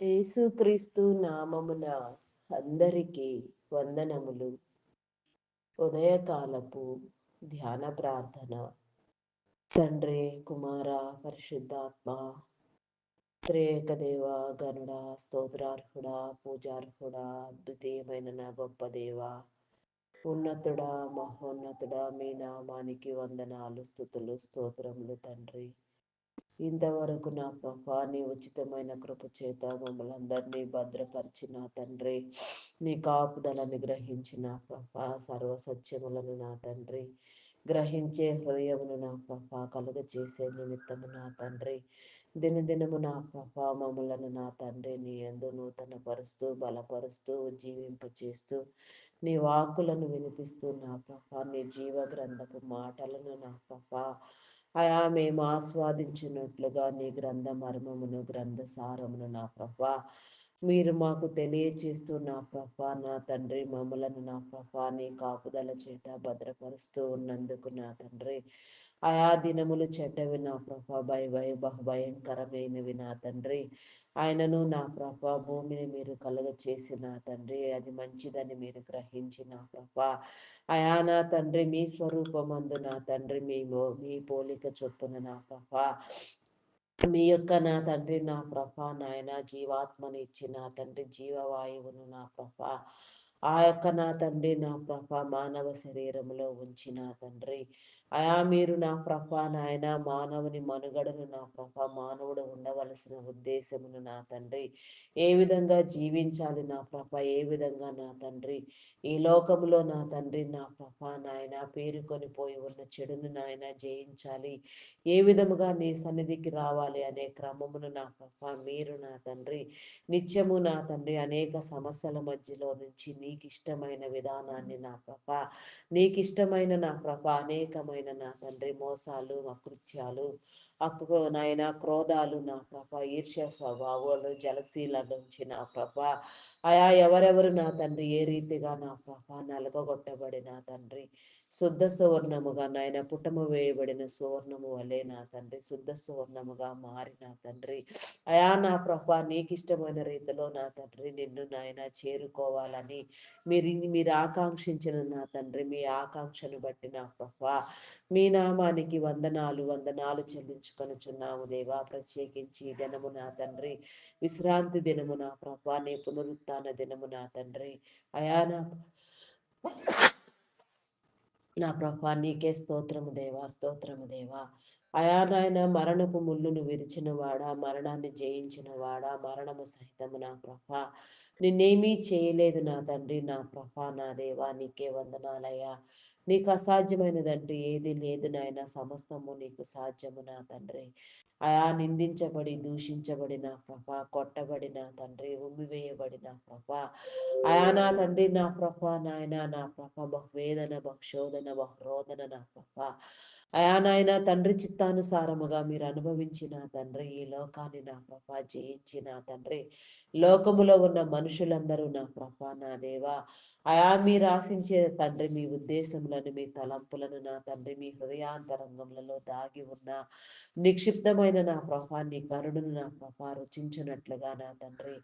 యేసుక్రీస్తు నామమున అందరికీ వందనములు. ఉదయకాలపు ధ్యాన ప్రార్థన. తండ్రి, కుమార, పరిశుద్ధాత్మ, త్రియేక దేవ, గనుడ, స్తోత్రార్హుడా, పూజార్హుడా, అద్వితీయమైన నా గొప్ప దేవ, ఉన్నతుడా, మహోన్నతుడా, మీ నామానికి వందనాలు, స్తుతులు, స్తోత్రములు తండ్రి. ఇంతవరకు నా ప్రభా నీ ఉచితమైన కృప చేత మమ్మల్ని అందరినీ భద్రపరిచిన తండ్రి, నీ కాపుదలను గ్రహించిన ప్రభా, సర్వసత్యములను నా తండ్రి గ్రహించే హృదయమును నా ప్రభా కలుగ చేసే నిమిత్తము నా తండ్రి, దినదినము నా ప్రభా మమ్మలను నా తండ్రి నీ యందు నూతన పరుస్తూ బలపరుస్తూ జీవింపచేస్తూ నీ వాక్కులను వినిపిస్తూ నా ప్రభా నీ జీవ గ్రంథపు మాటలను నా ప్రభా అయా మేము ఆస్వాదించినట్లుగా నీ గ్రంథ మర్మమును గ్రంథ సారమును నా ప్రభా మీరు మాకు తెలియచేస్తూ నా ప్రభా నా తండ్రి మమ్మలను నా ప్రభా నీ కాపుదల చేత భద్రపరుస్తూ ఉన్నందుకు నా తండ్రి ఆయా దినములు చెడ్డవి నా ప్రభా బహుభయంకరమైనవి నా తండ్రి. ఆయనను నా ప్రభా భూమిని మీరు కలుగ చేసిన తండ్రి అది మంచిదని మీరు గ్రహించిన ప్రభా అయా నా తండ్రి మీ స్వరూపమందు నా తండ్రి మీ పోలిక చొప్పున నా ప్రభా మీ యొక్క నా తండ్రి నా ప్రభా నాయన జీవాత్మని ఇచ్చి నా తండ్రి జీవవాయువును నా ప్రభా ఆ యొక్క నా తండ్రి నా ప్రభా మానవ శరీరంలో ఉంచి నా తండ్రి అయా మీరు నా ప్రభా నాయన మానవుని మనుగడను నా ప్రభా మానవుడు ఉండవలసిన ఉద్దేశమును నా తండ్రి ఏ విధంగా జీవించాలి నా ప్రభా ఏ విధంగా నా తండ్రి ఈ లోకములో నా తండ్రి నా ప్రభా నాయన పేరుకొని పోయి ఉన్న చెడును నాయన జయించాలి ఏ విధముగా నీ సన్నిధికి రావాలి అనే క్రమమును నా ప్రభా మీరు నా తండ్రి నిత్యము నా తండ్రి అనేక సమస్యల మధ్యలో నుంచి నీకు ఇష్టమైన విధానాన్ని నా ప్రభా నీకు ఇష్టమైన నా ప్రభా అనేకమైన నా తండ్రి మోసాలు అకృత్యాలు నాయన క్రోధాలు నా ప్రభా ఈర్ష్య స్వభావాలు జలశీల నుంచి నా ప్రభా అయా ఎవరెవరు నా తండ్రి ఏ రీతిగా నా ప్రభా నలగొట్టబడిన తండ్రి శుద్ధ సువర్ణముగా నాయన పుటము వేయబడిన సువర్ణము వలె నా తండ్రి శుద్ధ సువర్ణముగా మారిన తండ్రి అయా నా ప్రభా నీకు ఇష్టమైన రీతిలో నా తండ్రి నిన్ను నాయన చేరుకోవాలని మీరు ఆకాంక్షించిన నా తండ్రి మీ ఆకాంక్షను బట్టి నా ప్రభా మీ నామానికి వందనాలు వందనాలు చెల్లించుకొనుచున్నాము దేవా. ప్రత్యేకించి దినము నా తండ్రి విశ్రాంతి దినము నా ప్రభా నీ పునరుత్థాన దినము నా తండ్రి అయా నా ప్రభా నీకే స్తోత్రము దేవా స్తోత్రము దేవా అయా నాయన మరణపు ముళ్ళును విరిచిన వాడా మరణాన్ని జయించిన వాడా మరణము సహితము నా ప్రభా నిన్నేమీ చేయలేదు నా తండ్రి నా ప్రభా నా దేవా నీకే వందనాలయ్యా. నీకు అసాధ్యమైనదంటూ ఏది లేదు నాయన సమస్తము నీకు సాధ్యము నా తండ్రి అయా నిందించబడి దూషించబడిన ప్రభా కొట్టబడిన తండ్రి ఉమ్మివేయబడిన ప్రభా అయా నా తండ్రి నా ప్రభా నాయన నా ప్రభా బహువేదన బహుశోధన బహురోదన నా ప్రభా అయా నాయన తండ్రి చిత్తానుసారముగా మీరు అనుభవించిన తండ్రి ఈ లోకాన్ని నా ప్రభా జయించిన తండ్రి లోకములో ఉన్న మనుషులందరూ నా ప్రభా నా దేవా అయా మీరు ఆశించే తండ్రి మీ ఉద్దేశములను మీ తలంపులను నా తండ్రి మీ హృదయాంతరంగములలో దాగి ఉన్న నిక్షిప్తమైన నా ప్రభా నీ కరుణను నా ప్రభా రుచించినట్లుగా నా తండ్రి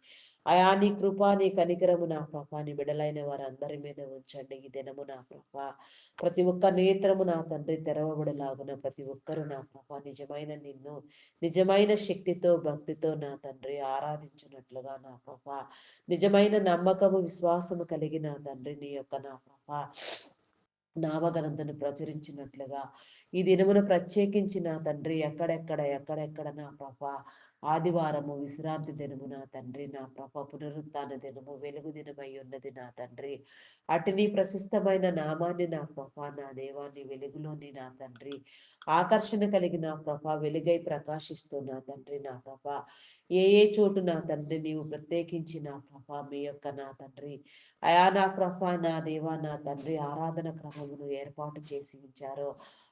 అయా నీ కృపా నీ కనికరము నా ప్రభా నీ బిడలైన వారందరి మీద ఉంచండి ఈ దినము నా ప్రభా ప్రతి ఒక్క నేత్రము నా తండ్రి తెరవబడిలాగున ప్రతి ఒక్కరు నా ప్రభా నిజమైన నిన్ను నిజమైన శక్తితో భక్తితో నా తండ్రి ఆరాధించినట్లుగా నా ప్రభా నిజమైన నమ్మకము విశ్వాసము కలిగిన తండ్రి నీ యొక్క నా ప్రభా నామగనంతను ప్రచురించినట్లుగా ఈ దినమును ప్రత్యేకించిన తండ్రి ఎక్కడెక్కడ నా ప్రభా ఆదివారము విశ్రాంతి దినము నా తండ్రి నా ప్రభ పునరుత్థాన దినము వెలుగు దినమై ఉన్నది నా తండ్రి అటు నీ ప్రశస్తమైన నామాన్ని నా ప్రభ నా దేవాన్ని వెలుగులోని నా తండ్రి ఆకర్షణ కలిగిన ప్రభ వెలుగై ప్రకాశిస్తున్న తండ్రి నా ప్రభ ఏ చోటు నా తండ్రి నీవు ప్రత్యేకించి నా ప్రభ మీ యొక్క నా తండ్రి అయా నా ప్రభ నా దేవా నా తండ్రి ఆరాధన క్రమమును ఏర్పాటు చేసి ఉంచారో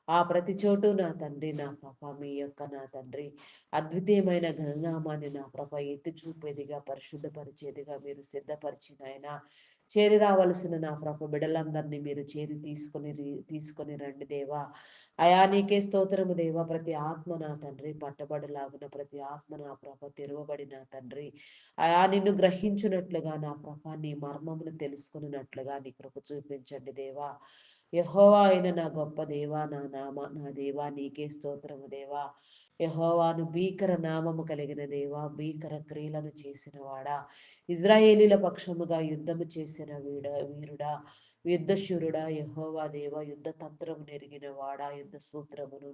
ఆ ప్రతి చోటు నా తండ్రి నా ప్రభ మీ యొక్క నా తండ్రి అద్వితీయమైన ఘననామాన్ని నా ప్రభ ఎత్తి చూపేదిగా పరిశుద్ధపరిచేదిగా మీరు సిద్ధపరిచిన ఆయన చేరి రావలసిన నా ప్రభు బిడ్డలందరినీ మీరు చేరి తీసుకొని రండి దేవా. అయా నీకే స్తోత్రము దేవా. ప్రతి ఆత్మ నా తండ్రి పట్టబడిలాగున ప్రతి ఆత్మ నా ప్రభ తెరవబడి నా తండ్రి అయా నిన్ను గ్రహించున్నట్లుగా నా ప్రభ నీ మర్మమును తెలుసుకున్నట్లుగా నీ కృప చూపించండి దేవా. యెహోవా అయిన నా గొప్ప దేవా, నా దేవా నీకే స్తోత్రము దేవా. యెహోవాను భీకర నామము కలిగిన దేవా, భీకర క్రియలను చేసిన వాడా, ఇజ్రాయేలీల పక్షముగా యుద్ధము చేసిన వీరుడా, యుద్ధశూరుడా, యెహోవా దేవ, యుద్ధ తంత్రము నెరిగిన వాడా, యుద్ధ సూత్రమును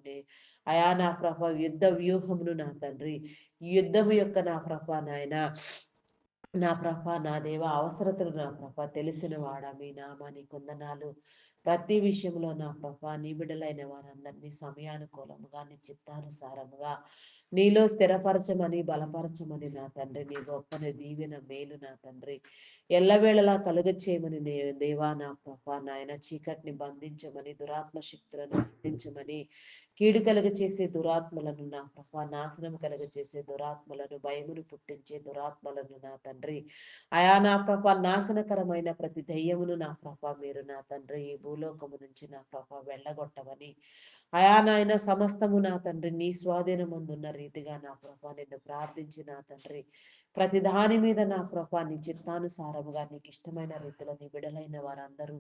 అయా నా ప్రభ యుద్ధ వ్యూహమును నా తండ్రి, యుద్ధము యొక్క నా ప్రభ నాయన నా ప్రభ నా దేవ అవసరతలు నా ప్రభ తెలిసిన వాడా, మీ నామాని కొందనాలు. ప్రతి విషయంలో నా ప్రభ నీ బిడ్డలైన వారందరినీ సమయానుకూలముగా నీ చిత్తానుసారముగా నీలో స్థిరపరచమని బలపరచమని నా తండ్రి, నీ గొప్పని దీవెన మేలు నా తండ్రి ఎల్లవేళలా కలుగ చేయమని దేవా నా ప్రభ నాయన చీకటిని బంధించమని, దురాత్మ శక్తులను బంధించమని, కీడు కలుగ చేసే దురాత్మలను నా ప్రభ, నాశనం కలుగ చేసే దురాత్మలను, భయమును పుట్టించే దురాత్మలను నా తండ్రి అయా నా ప్రభ నాశనకరమైన ప్రతి దయ్యమును నా ప్రభ మీరు నా తండ్రి ఈ భూలోకము నుంచి నా ప్రభ వెళ్ళగొట్టమని, అయా నాయన సమస్తము నా తండ్రి నీ స్వాధీనముందున్న రీతిగా నా ప్రభ నిన్ను ప్రార్థించి నా తండ్రి ప్రతి దాని మీద నా ప్రభ నీ చిత్తానుసారముగా నీకు ఇష్టమైన రీతిలో నీ బిడలైన వారందరూ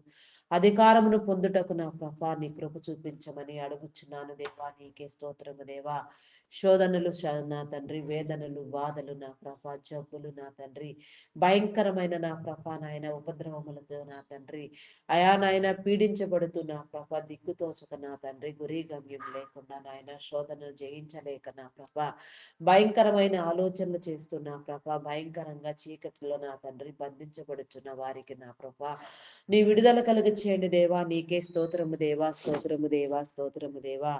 అధికారమును పొందుటకు నా ప్రభ నీ కృప చూపించమని అడుగుచున్నాను దేవా. నీకే స్తోత్రము దేవా. శోధనలు నా తండ్రి, వేదనలు, బాధలు నా ప్రభ, జబ్బులు నా తండ్రి, భయంకరమైన నా ప్రభ నాయన ఉపద్రవములతో నా తండ్రి అయా నాయన పీడించబడుతూ నా ప్రభ దిక్కుతోచక నా తండ్రి గురి గమ్యం లేకుండా నాయన శోధనలు జయించలేక నా ప్రభ భయంకరమైన ఆలోచనలు చేస్తున్న ప్రభ, భయంకరంగా చీకటిలో నా తండ్రి బంధించబడుచున్న వారికి నా ప్రభ నీ విడుదల కలుగ చేయండి దేవా. నీకే స్తోత్రము దేవా, స్తోత్రము దేవా, స్తోత్రము దేవా.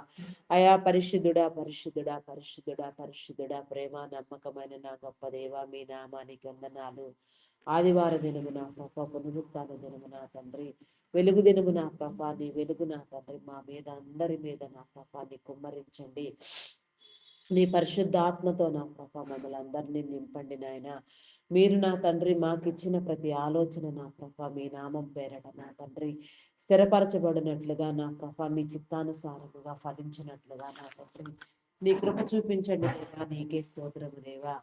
అయా పరిశుద్ధుడా, పరిశుద్ధుడా, పరిశుద్ధుడా, పరిశుద్ధుడా, ప్రేమ నమ్మకమైన నా గొప్ప దేవా, మీ నామానికి వందనాలు. ఆదివార దినము నా ప్రభ, పునరుత్థాన దినము నా తండ్రి, వెలుగు దినము నా ప్రభ, నీ వెలుగు నా తండ్రి మా మీద అందరి మీద నా ప్రభ నీ కుమ్మరించండి. నీ పరిశుద్ధాత్మతో నా ప్రభ మమ్మల్ని అందరినీ నింపండి నాయన. మీరు నా తండ్రి మాకు ఇచ్చిన ప్రతి ఆలోచన నా ప్రభ మీ నామం పేరట నా తండ్రి స్థిరపరచబడినట్లుగా నా ప్రభ మీ చిత్తానుసారముగా ఫలించినట్లుగా నా తండ్రి నీ కృప చూపించండి దేవా. నీకే స్తోత్రము దేవా.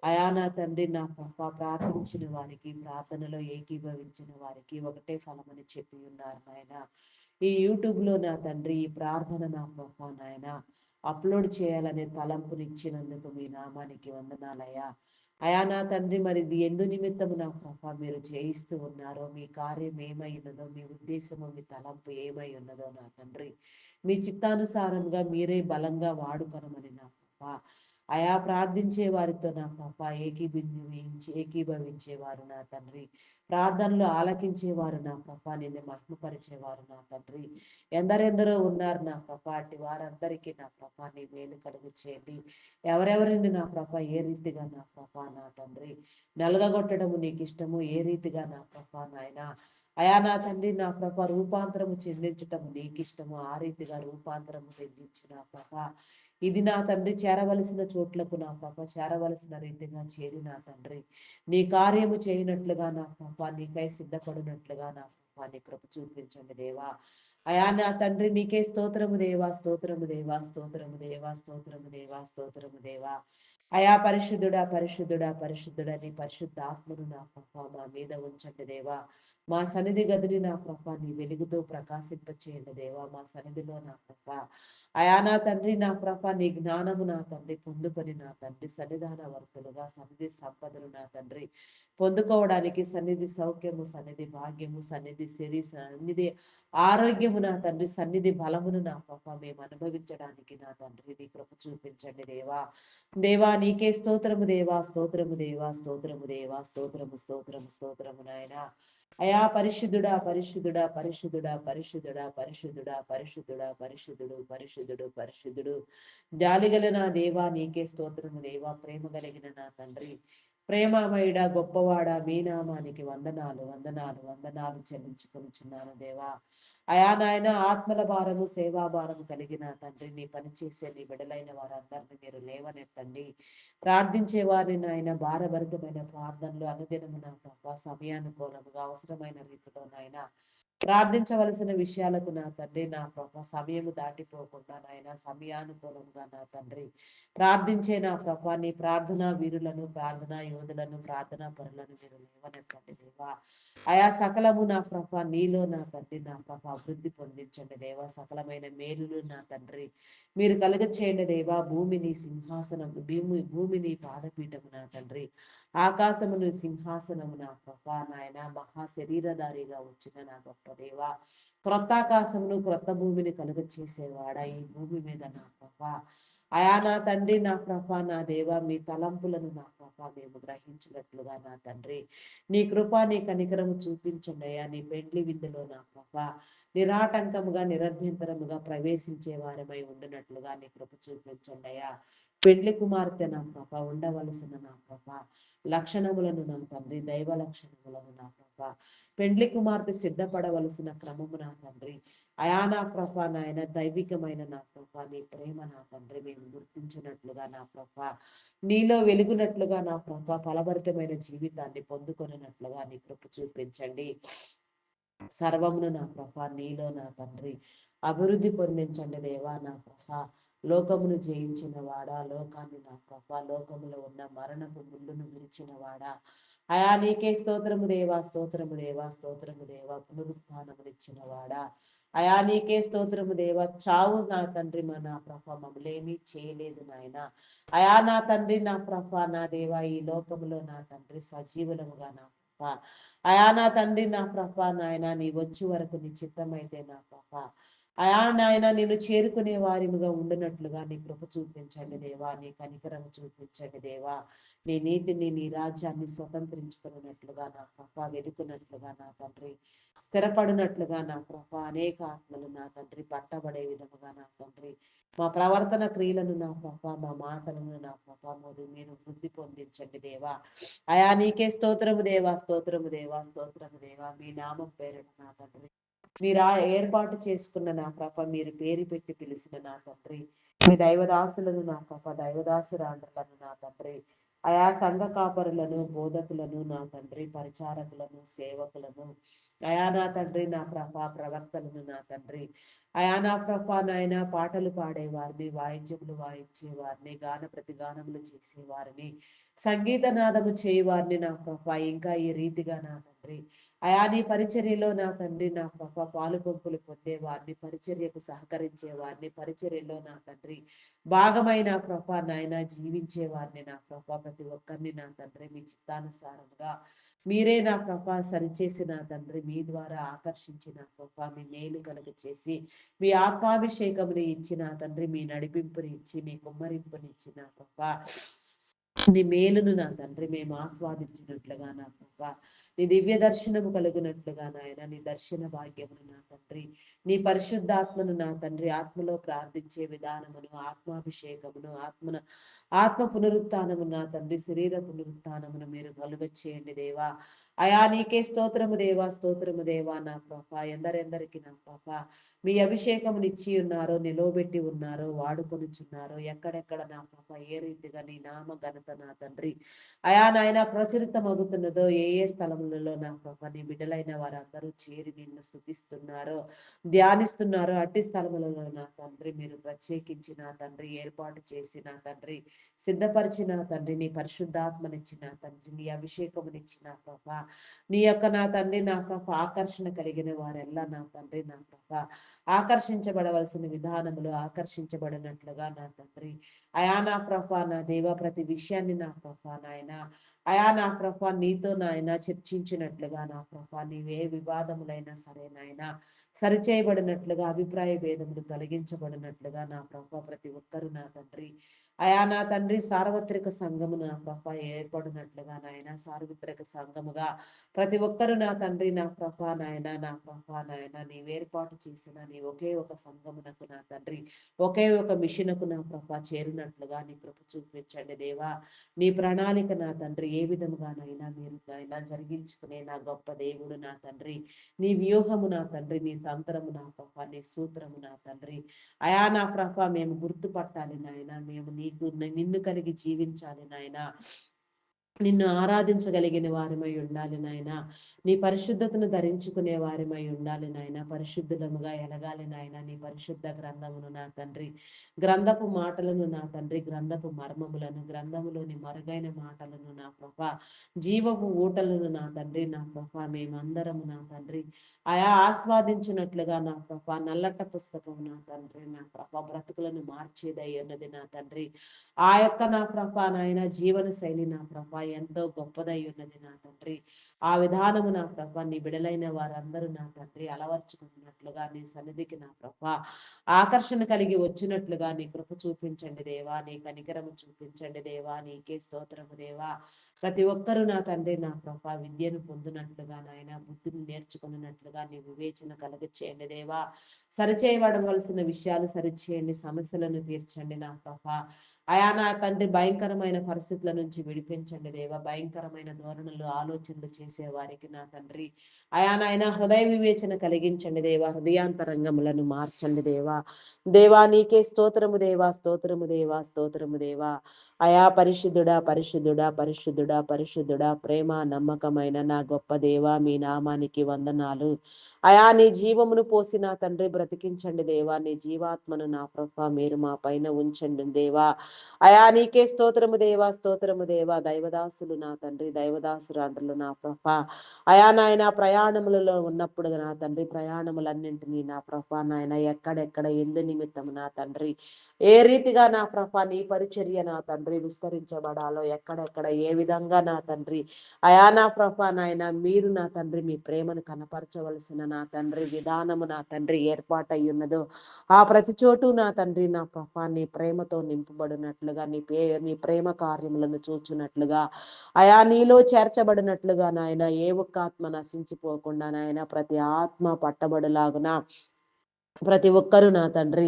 అయా నా తండ్రి నా ప్రభ ప్రార్థించిన వారికి, ప్రార్థనలో ఏకీభవించిన వారికి ఒకటే ఫలమని చెప్పి ఉన్నారు నాయన. ఈ యూట్యూబ్లో నా తండ్రి ఈ ప్రార్థన నా ప్రభ నాయన అప్లోడ్ చేయాలనే తలంపునిచ్చినందుకు మీ నామానికి వందనాలయ్యా. అయా నా తండ్రి మరి ఇది ఎందు నిమిత్తము నా ప్రభ మీరు చేయిస్తూ ఉన్నారో, మీ కార్యం ఏమై ఉన్నదో, మీ ఉద్దేశము మీ తలంపు ఏమై ఉన్నదో నా తండ్రి మీ చిత్తానుసారంగా మీరే బలంగా వాడుకొనమని నా ప్రభ అయా ప్రార్థించే వారితో నా ప్రభ ఏకీభవించేవారు నా తండ్రి, ప్రార్థనలు ఆలకించేవారు నా ప్రభ, నిన్ను మహిమపరిచేవారు నా తండ్రి ఎందరెందరో ఉన్నారు నా ప్రభ. అట్టి వారందరికీ నా ప్రభ నీ మేలు కలుగు చేయండి. ఎవరెవరిని నా ప్రభ ఏ రీతిగా నా ప్రభ నా తండ్రి నలగగొట్టడము నీకు ఇష్టము, ఏ రీతిగా నా ప్రభ నాయన అయా నా తండ్రి నా ప్రభ రూపాంతరము చెందించటం నీకు ఇష్టము, ఆ రీతిగా రూపాంతరము చెందించిన ప్రభ ఇది నా తండ్రి చేరవలసిన చోట్లకు నా ప్రభ చేరవలసిన రీతిగా చేరి నా తండ్రి నీ కార్యము చేయనట్లుగా నా ప్రభ నీకై సిద్ధపడినట్లుగా నా ప్రభ నీ కృప చూపించండి దేవా. అయా నా తండ్రి నీకే స్తోత్రము దేవా, స్తోత్రము దేవా, స్తోత్రము దేవా, స్తోత్రము దేవా, స్తోత్రము దేవా. అయా పరిశుద్ధుడా, పరిశుద్ధుడా, పరిశుద్ధుడా నీ పరిశుద్ధ ఆత్మను నా ప్రభ మా మీద ఉంచండి దేవా. మా సన్నిధి గదిని నా ప్రభ నీ వెలుగుతో ప్రకాశింపచేయండి దేవా. మా సన్నిధిలో నా ప్రభ అయా నా తండ్రి నా ప్రభ నీ జ్ఞానము నా తండ్రి పొందుకొని నా తండ్రి సన్నిధాన వర్తులుగా సన్నిధి సంపదలు నా తండ్రి పొందుకోవడానికి, సన్నిధి సౌఖ్యము, సన్నిధి భాగ్యము, సన్నిధి సిరి, సన్నిధి ఆరోగ్యము నా తండ్రి, సన్నిధి బలమును నా ప్రభ మేము అనుభవించడానికి నా తండ్రి నీ కృప చూపించండి దేవా. దేవా నీకే స్తోత్రము దేవా, స్తోత్రము దేవా, స్తోత్రము దేవా, స్తోత్రము స్తోత్రము స్తోత్రము నాయన. అయా పరిశుద్ధుడా, పరిశుద్ధుడా, పరిశుద్ధుడా, పరిశుద్ధుడా, పరిశుద్ధుడా, పరిశుద్ధుడా, పరిశుద్ధుడు, పరిశుద్ధుడు, పరిశుద్ధుడు, జాలిగల నా దేవా నీకే స్తోత్రము దేవా. ప్రేమ కలిగిన నా తండ్రి ప్రేమమయుడ గొప్పవాడ మీ నామానికి వందనాలు వందనాలు వందనాలు చెల్లించుకొనిచున్నాను దేవా. అయా నాయన ఆత్మల భారము సేవా భారము కలిగిన తండ్రి నీ పని చేసే నీ బిడలైన వారందరినీ మీరు లేవనెత్తండి. ప్రార్థించే వారిని నాయన భారభరితమైన ప్రార్థనలు అనుదినము నా ప్రభా సమయానుకూలముగా అవసరమైన రీతిలో నాయన ప్రార్థించవలసిన విషయాలకు నా తండ్రి నా ప్రభ సమయము దాటిపోకుండా నాయన సమయానుకూలంగా నా తండ్రి ప్రార్థించే నా ప్రభ నీ ప్రార్థనా వీరులను ప్రార్థనా యోధులను ప్రార్థనా పరులను మీరు లేవనెత్తండి దేవా. ఆయా సకలము నా ప్రభ నీలో నా తండ్రి నా ప్రభ అభివృద్ధి పొందించండి దేవా. సకలమైన మేలులు నా తండ్రి మీరు కలుగ చేయండి దేవా. భూమిని సింహాసనం భూమిని పాదపీఠము నా తండ్రి ఆకాశమును సింహాసనము నా ప్రభా నాయన మహా శరీరధారిగా వచ్చిన నా గొప్ప దేవ. క్రొత్త ఆకాశమును క్రొత్త భూమిని కలుగ చేసేవాడా ఈ భూమి మీద నా ప్రభా. అయా నా తండ్రి నా ప్రభా నా దేవ మీ తలంపులను నా ప్రభా మేము గ్రహించినట్లుగా నా తండ్రి నీ కృప నీ కనికరము చూపించండి అయ్యా. నీ పెండ్లి విందులో నా ప్రభా నిరాటంకముగా నిరభ్యంతరముగా ప్రవేశించే వారమై ఉండినట్లుగా నీ కృప చూపించండి అయ్యా. పెండ్లి కుమార్తె నా ప్రభ ఉండవలసిన నా ప్రభ లక్షణములను నా తండ్రి దైవ లక్షణములను నా ప్రభ పెండ్లి కుమార్తె సిద్ధపడవలసిన క్రమము నా తండ్రి అయా నా ప్రభ నాయన దైవికమైన నా ప్రభ నీ ప్రేమ నా తండ్రి మేము గుర్తించినట్లుగా నా ప్రభ నీలో వెలుగునట్లుగా నా ప్రభ ఫలభరితమైన జీవితాన్ని పొందుకొనినట్లుగా నీ కృప చూపించండి. సర్వమును నా ప్రభ నీలో నా తండ్రి అభివృద్ధి పొందించండి దేవా. నా ప్రభ లోకమును జయించిన వాడా లోకాన్ని నా ప్రభ లోకములో ఉన్న మరణపు ముళ్ళును విరిచిన వాడా అయా నీకే స్తోత్రము దేవా స్తోత్రము దేవా స్తోత్రము దేవా పునరుత్థానమునిచ్చిన వాడా అయా నీకే స్తోత్రము దేవా. చావు నా తండ్రి నా ప్రభ మమ్మలేమీ చేయలేదు నాయన. అయా నా తండ్రి నా ప్రభ నా దేవా ఈ లోకములో నా తండ్రి సజీవులముగా నా ప్రభ అయా నా తండ్రి నా ప్రభ నాయన నీ వచ్చి వరకు నీ చిత్తమైతే నా ప్రభ అయా నాయన నేను చేరుకునే వారిముగా ఉండినట్లుగా నీ కృప చూపించండి దేవా. నీ కనికరం చూపించండి దేవా. నీ నీతిని నీ రాజ్యాన్ని స్వతంత్రించుకున్నట్లుగా నా ప్రభ వెతుకున్నట్లుగా నా తండ్రి స్థిరపడినట్లుగా నా ప్రభ అనేక ఆత్మలు నా తండ్రి పట్టబడే విధముగా నా తండ్రి మా ప్రవర్తన క్రియలను నా ప్రభ మా మాటలను నా ప్రభ మీరు వృద్ధి పొందించండి దేవా. అయా నీకే స్తోత్రము దేవా స్తోత్రము దేవా స్తోత్రము దేవా. మీ నామం పేరున నా తండ్రి మీరు ఏర్పాటు చేసుకున్న నా ప్రభ మీరు పేరు పెట్టి పిలిచిన నా తండ్రి మీ దైవదాసులను నా ప్రభ దైవదాసురాండ్రులను నా తండ్రి ఆయా సంఘ కాపరులను బోధకులను నా తండ్రి పరిచారకులను సేవకులను అయా నా తండ్రి నా ప్రభ ప్రవక్తలను నా తండ్రి అయా నా ప్రభ నాయన పాటలు పాడేవారిని వాయిద్యములు వాయించేవారిని గాన ప్రతిగానములు చేసేవారిని సంగీత నాదము చేయవారిని నా ప్రభ ఇంకా ఈ రీతిగా నా తండ్రి అయా నీ పరిచర్యలో నా తండ్రి నా ప్రభ పాలు పంపులు పొందే వారిని పరిచర్యకు సహకరించే వారిని పరిచర్యలో నా తండ్రి భాగమైన ప్రభ నాయన జీవించే వారిని నా ప్రభ ప్రతి ఒక్కరిని నా తండ్రి మీ చిత్తానుసారంగా మీరే నా ప్రభ సరిచేసి నా తండ్రి మీ ద్వారా ఆకర్షించిన ప్రభ మీ మేలు కలుగ చేసి మీ ఆత్మాభిషేకముని ఇచ్చిన తండ్రి మీ నడిపింపుని ఇచ్చి మీ కుమ్మరింపుని ఇచ్చిన ప్రభ నీ మేలును నా తండ్రి మేము ఆస్వాదించినట్లుగా నా ప్రభా నీ దివ్య దర్శనము కలుగునట్లుగా నాయన నీ దర్శన భాగ్యమును నా తండ్రి నీ పరిశుద్ధాత్మను నా తండ్రి ఆత్మలో ప్రార్థించే విధానమును ఆత్మాభిషేకమును ఆత్మ పునరుత్నము నా తండ్రి శరీర పునరుత్నమును మీరు కలుగ చేయండి దేవా. అయా నీకే స్తోత్రము దేవా స్తోత్రము దేవా నా ప్రభ ఎందరెందరికి నా ప్రభ మీ అభిషేకమునిచ్చి ఉన్నారో నిలవబెట్టి ఉన్నారో వాడుకొనిచున్నారో ఎక్కడెక్కడ నా ప్రభ ఏ రీతిగా నీ నామ ఘనత నా తండ్రి అయా నాయన ప్రచురితమగుతున్నదో ఏ స్థలములలో నా ప్రభ నీ బిడ్డలైన వారందరూ చేరి నిన్ను స్థుతిస్తున్నారో ధ్యానిస్తున్నారో అట్టి స్థలములలో నా తండ్రి మీరు ప్రత్యేకించి నా తండ్రి ఏర్పాటు చేసి నా తండ్రి సిద్ధపరిచిన తండ్రి నీ పరిశుద్ధాత్మనిచ్చిన తండ్రి నీ అభిషేకమునిచ్చిన ప్రభ నీ యొక్క నా తండ్రి నా ప్రభ ఆకర్షణ కలిగిన వారెల్లా నా తండ్రి నా ప్రభ ఆకర్షించబడవలసిన విధానములు ఆకర్షించబడినట్లుగా నా తండ్రి అయా నా ప్రభ నా దేవ ప్రతి విషయాన్ని నా ప్రభ నాయన అయా నా ప్రభ నీతో నాయన చర్చించినట్లుగా నా ప్రభ నీవే వివాదములైనా సరే నాయన సరిచేయబడినట్లుగా అభిప్రాయ భేదములు తొలగించబడినట్లుగా నా ప్రభ ప్రతి ఒక్కరు నా తండ్రి అయా నా తండ్రి సార్వత్రిక సంఘము నా ప్రభ ఏర్పడినట్లుగా నాయన సార్వత్రిక సంఘముగా ప్రతి ఒక్కరు నా తండ్రి నా ప్రభ నాయన నీవు ఏర్పాటు చేసిన నీ ఒకే ఒక సంఘమునకు నా తండ్రి ఒకే ఒక మిషనుకు నా ప్రభ చేరినట్లుగా నీ కృప చూపించండి దేవా. నీ ప్రణాళిక నా తండ్రి ఏ విధముగానైనా మీరు నాయన జరిగించుకునే నా గొప్ప దేవుడు నా తండ్రి. నీ వ్యూహము నా తండ్రి, నీ తంత్రము నా ప్రభ, నీ సూత్రము నా తండ్రి. అయా నా ప్రభ మేము గుర్తుపట్టాలి నాయన, మేము నిన్ను కలిగి జీవించాలి నాయన, నిన్ను ఆరాధించగలిగిన వారిమై ఉండాలి నాయన, నీ పరిశుద్ధతను ధరించుకునే వారిమై ఉండాలి నాయన, పరిశుద్ధులముగా ఎలగాలి నాయన. నీ పరిశుద్ధ గ్రంథమును నా తండ్రి, గ్రంథపు మాటలను నా తండ్రి, గ్రంథపు మర్మములను, గ్రంథములోని మరుగైన మాటలను నా ప్రభ, జీవపు ఊటలను నా తండ్రి నా ప్రభ మేమందరము నా తండ్రి అయా ఆస్వాదించినట్లుగా నా ప్రభ, నల్లట పుస్తకం నా తండ్రి నా ప్రభ బ్రతుకులను మార్చేదై ఉన్నది నా తండ్రి. ఆ యొక్క నా ప్రభ నాయన జీవన శైలి నా ప్రభ ఎంతో గొప్పదై ఉన్నది నా తండ్రి. ఆ విధానము నా ప్రభ నీ బిడలైన వారందరూ నా తండ్రి అలవర్చుకున్నట్లుగా నీ సన్నిధికి నా ప్రభ ఆకర్షణ కలిగి వచ్చినట్లుగా నీ కృప చూపించండి దేవా, నీ కనికరము చూపించండి దేవా. నీకే స్తోత్రము దేవా. ప్రతి ఒక్కరూ నా తండ్రి నా ప్రభ విద్యను పొందినట్లుగా నాయన, బుద్ధిని నేర్చుకున్నట్లుగా నీ వివేచన కలుగచేయండి దేవా. సరిచేయబడవలసిన విషయాలు సరిచేయండి, సమస్యలను తీర్చండి నా ప్రభ. అయా నా తండ్రి భయంకరమైన పరిస్థితుల నుంచి విడిపించండి దేవా. భయంకరమైన ధోరణులు ఆలోచనలు చేసే వారికి నా తండ్రి అయా నాయన హృదయ వివేచన కలిగించండి దేవా. హృదయాంతరంగములను మార్చండి దేవా. దేవా నీకే స్తోత్రము దేవా, స్తోత్రము దేవా, స్తోత్రము దేవా. అయా పరిశుద్ధుడా పరిశుద్ధుడా పరిశుద్ధుడా పరిశుద్ధుడా, ప్రేమ నమ్మకమైన నా గొప్ప దేవా మీ నామానికి వందనాలు. అయా నీ జీవమును పోసి నా తండ్రి బ్రతికించండి దేవా. నీ జీవాత్మను నా ప్రభ మీరు మా పైన ఉంచండి దేవా. అయా నీకే స్తోత్రము దేవా, స్తోత్రము దేవా. దైవదాసులు నా తండ్రి, దైవదాసురాండ్రులు నా ప్రభ అయా నాయన ప్రయాణములలో ఉన్నప్పుడు నా తండ్రి ప్రయాణములన్నింటినీ నా ప్రభ నాయన ఎక్కడెక్కడ ఎందు నిమిత్తము నా తండ్రి ఏ రీతిగా నా ప్రభ నీ పరిచర్య నా తండ్రి విస్తరించబడాలో, ఎక్కడెక్కడ ఏ విధంగా నా తండ్రి అయా నా ప్రభ నాయన మీరు నా తండ్రి మీ ప్రేమను కనపరచవలసిన నా తండ్రి విధానము నా తండ్రి ఏర్పాటై ఉన్నదో ఆ ప్రతి చోటు నా తండ్రి నా ప్రభ నీ ప్రేమతో నింపబడినట్లుగా, నీ ప్రేమ కార్యములను చూచున్నట్లుగా, అయా నీలో చేర్చబడినట్లుగా నాయన ఏ ఒక్క ఆత్మ నశించిపోకుండా నాయన ప్రతి ఆత్మ పట్టబడులాగున ప్రతి ఒక్కరూ నా తండ్రి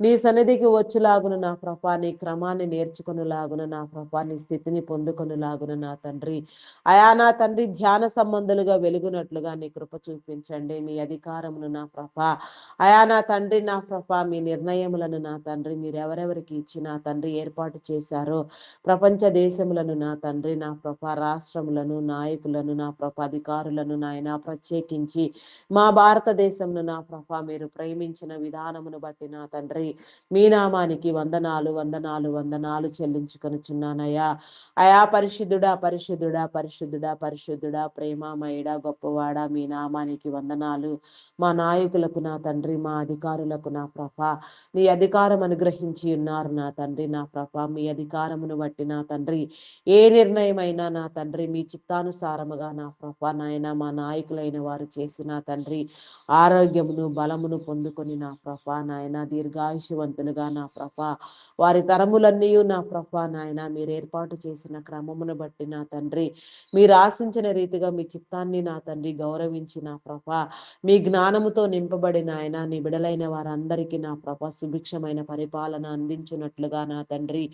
నీ సన్నిధికి వచ్చులాగున నా ప్రభా, నీ క్రమాన్ని నేర్చుకునిలాగున నా ప్రభా, నీ స్థితిని పొందుకొనిలాగున నా తండ్రి అయా నా తండ్రి ధ్యాన సంబంధులుగా వెలుగునట్లుగా నీ కృప చూపించండి. మీ అధికారమును నా ప్రభా అయా నా తండ్రి నా ప్రభా మీ నిర్ణయములను నా తండ్రి మీరు ఎవరెవరికి ఇచ్చి నా తండ్రి ఏర్పాటు చేశారో ప్రపంచ దేశములను నా తండ్రి నా ప్రభా రాష్ట్రములను నాయకులను నా ప్రభా అధికారులను నాయన ప్రత్యేకించి మా భారతదేశంను నా ప్రభా మీరు ప్రేమించిన విధానమును బట్టి నా తండ్రి మీ నామానికి వందనాలు వందనాలు వందనాలు చెల్లించుకొనుచున్నానయ్యా. అయా పరిశుద్ధుడా పరిశుద్ధుడా పరిశుద్ధుడా పరిశుద్ధుడా ప్రేమమయుడా గొప్పవాడా మీ నామానికి వందనాలు. మా నాయకులకు నా తండ్రి, మా అధికారులకు నా ప్రభా నీ అధికారం అనుగ్రహించి ఉన్నారు నా తండ్రి నా ప్రభా. మీ అధికారమును బట్టి నా తండ్రి ఏ నిర్ణయమైనా నా తండ్రి మీ చిత్తానుసారముగా నా ప్రభా నాయన మా నాయకులైన వారు చేసిన తండ్రి ఆరోగ్యమును బలమును పొందుకొని నా ప్రభా నాయన దీర్ఘాయుషవంతులుగా నా ప్రభా వారి తరములన్నీ నా ప్రభా నాయన మీరు ఏర్పాటు చేసిన క్రమమును బట్టి నా తండ్రి మీరు ఆశించిన రీతిగా మీ చిత్తాన్ని నా తండ్రి గౌరవించి నా ప్రభా మీ జ్ఞానముతో నింపబడిన ఆయన నీ బిడలైన వారందరికీ నా ప్రభా సుభిక్షమైన పరిపాలన అందించినట్లుగా నా తండ్రి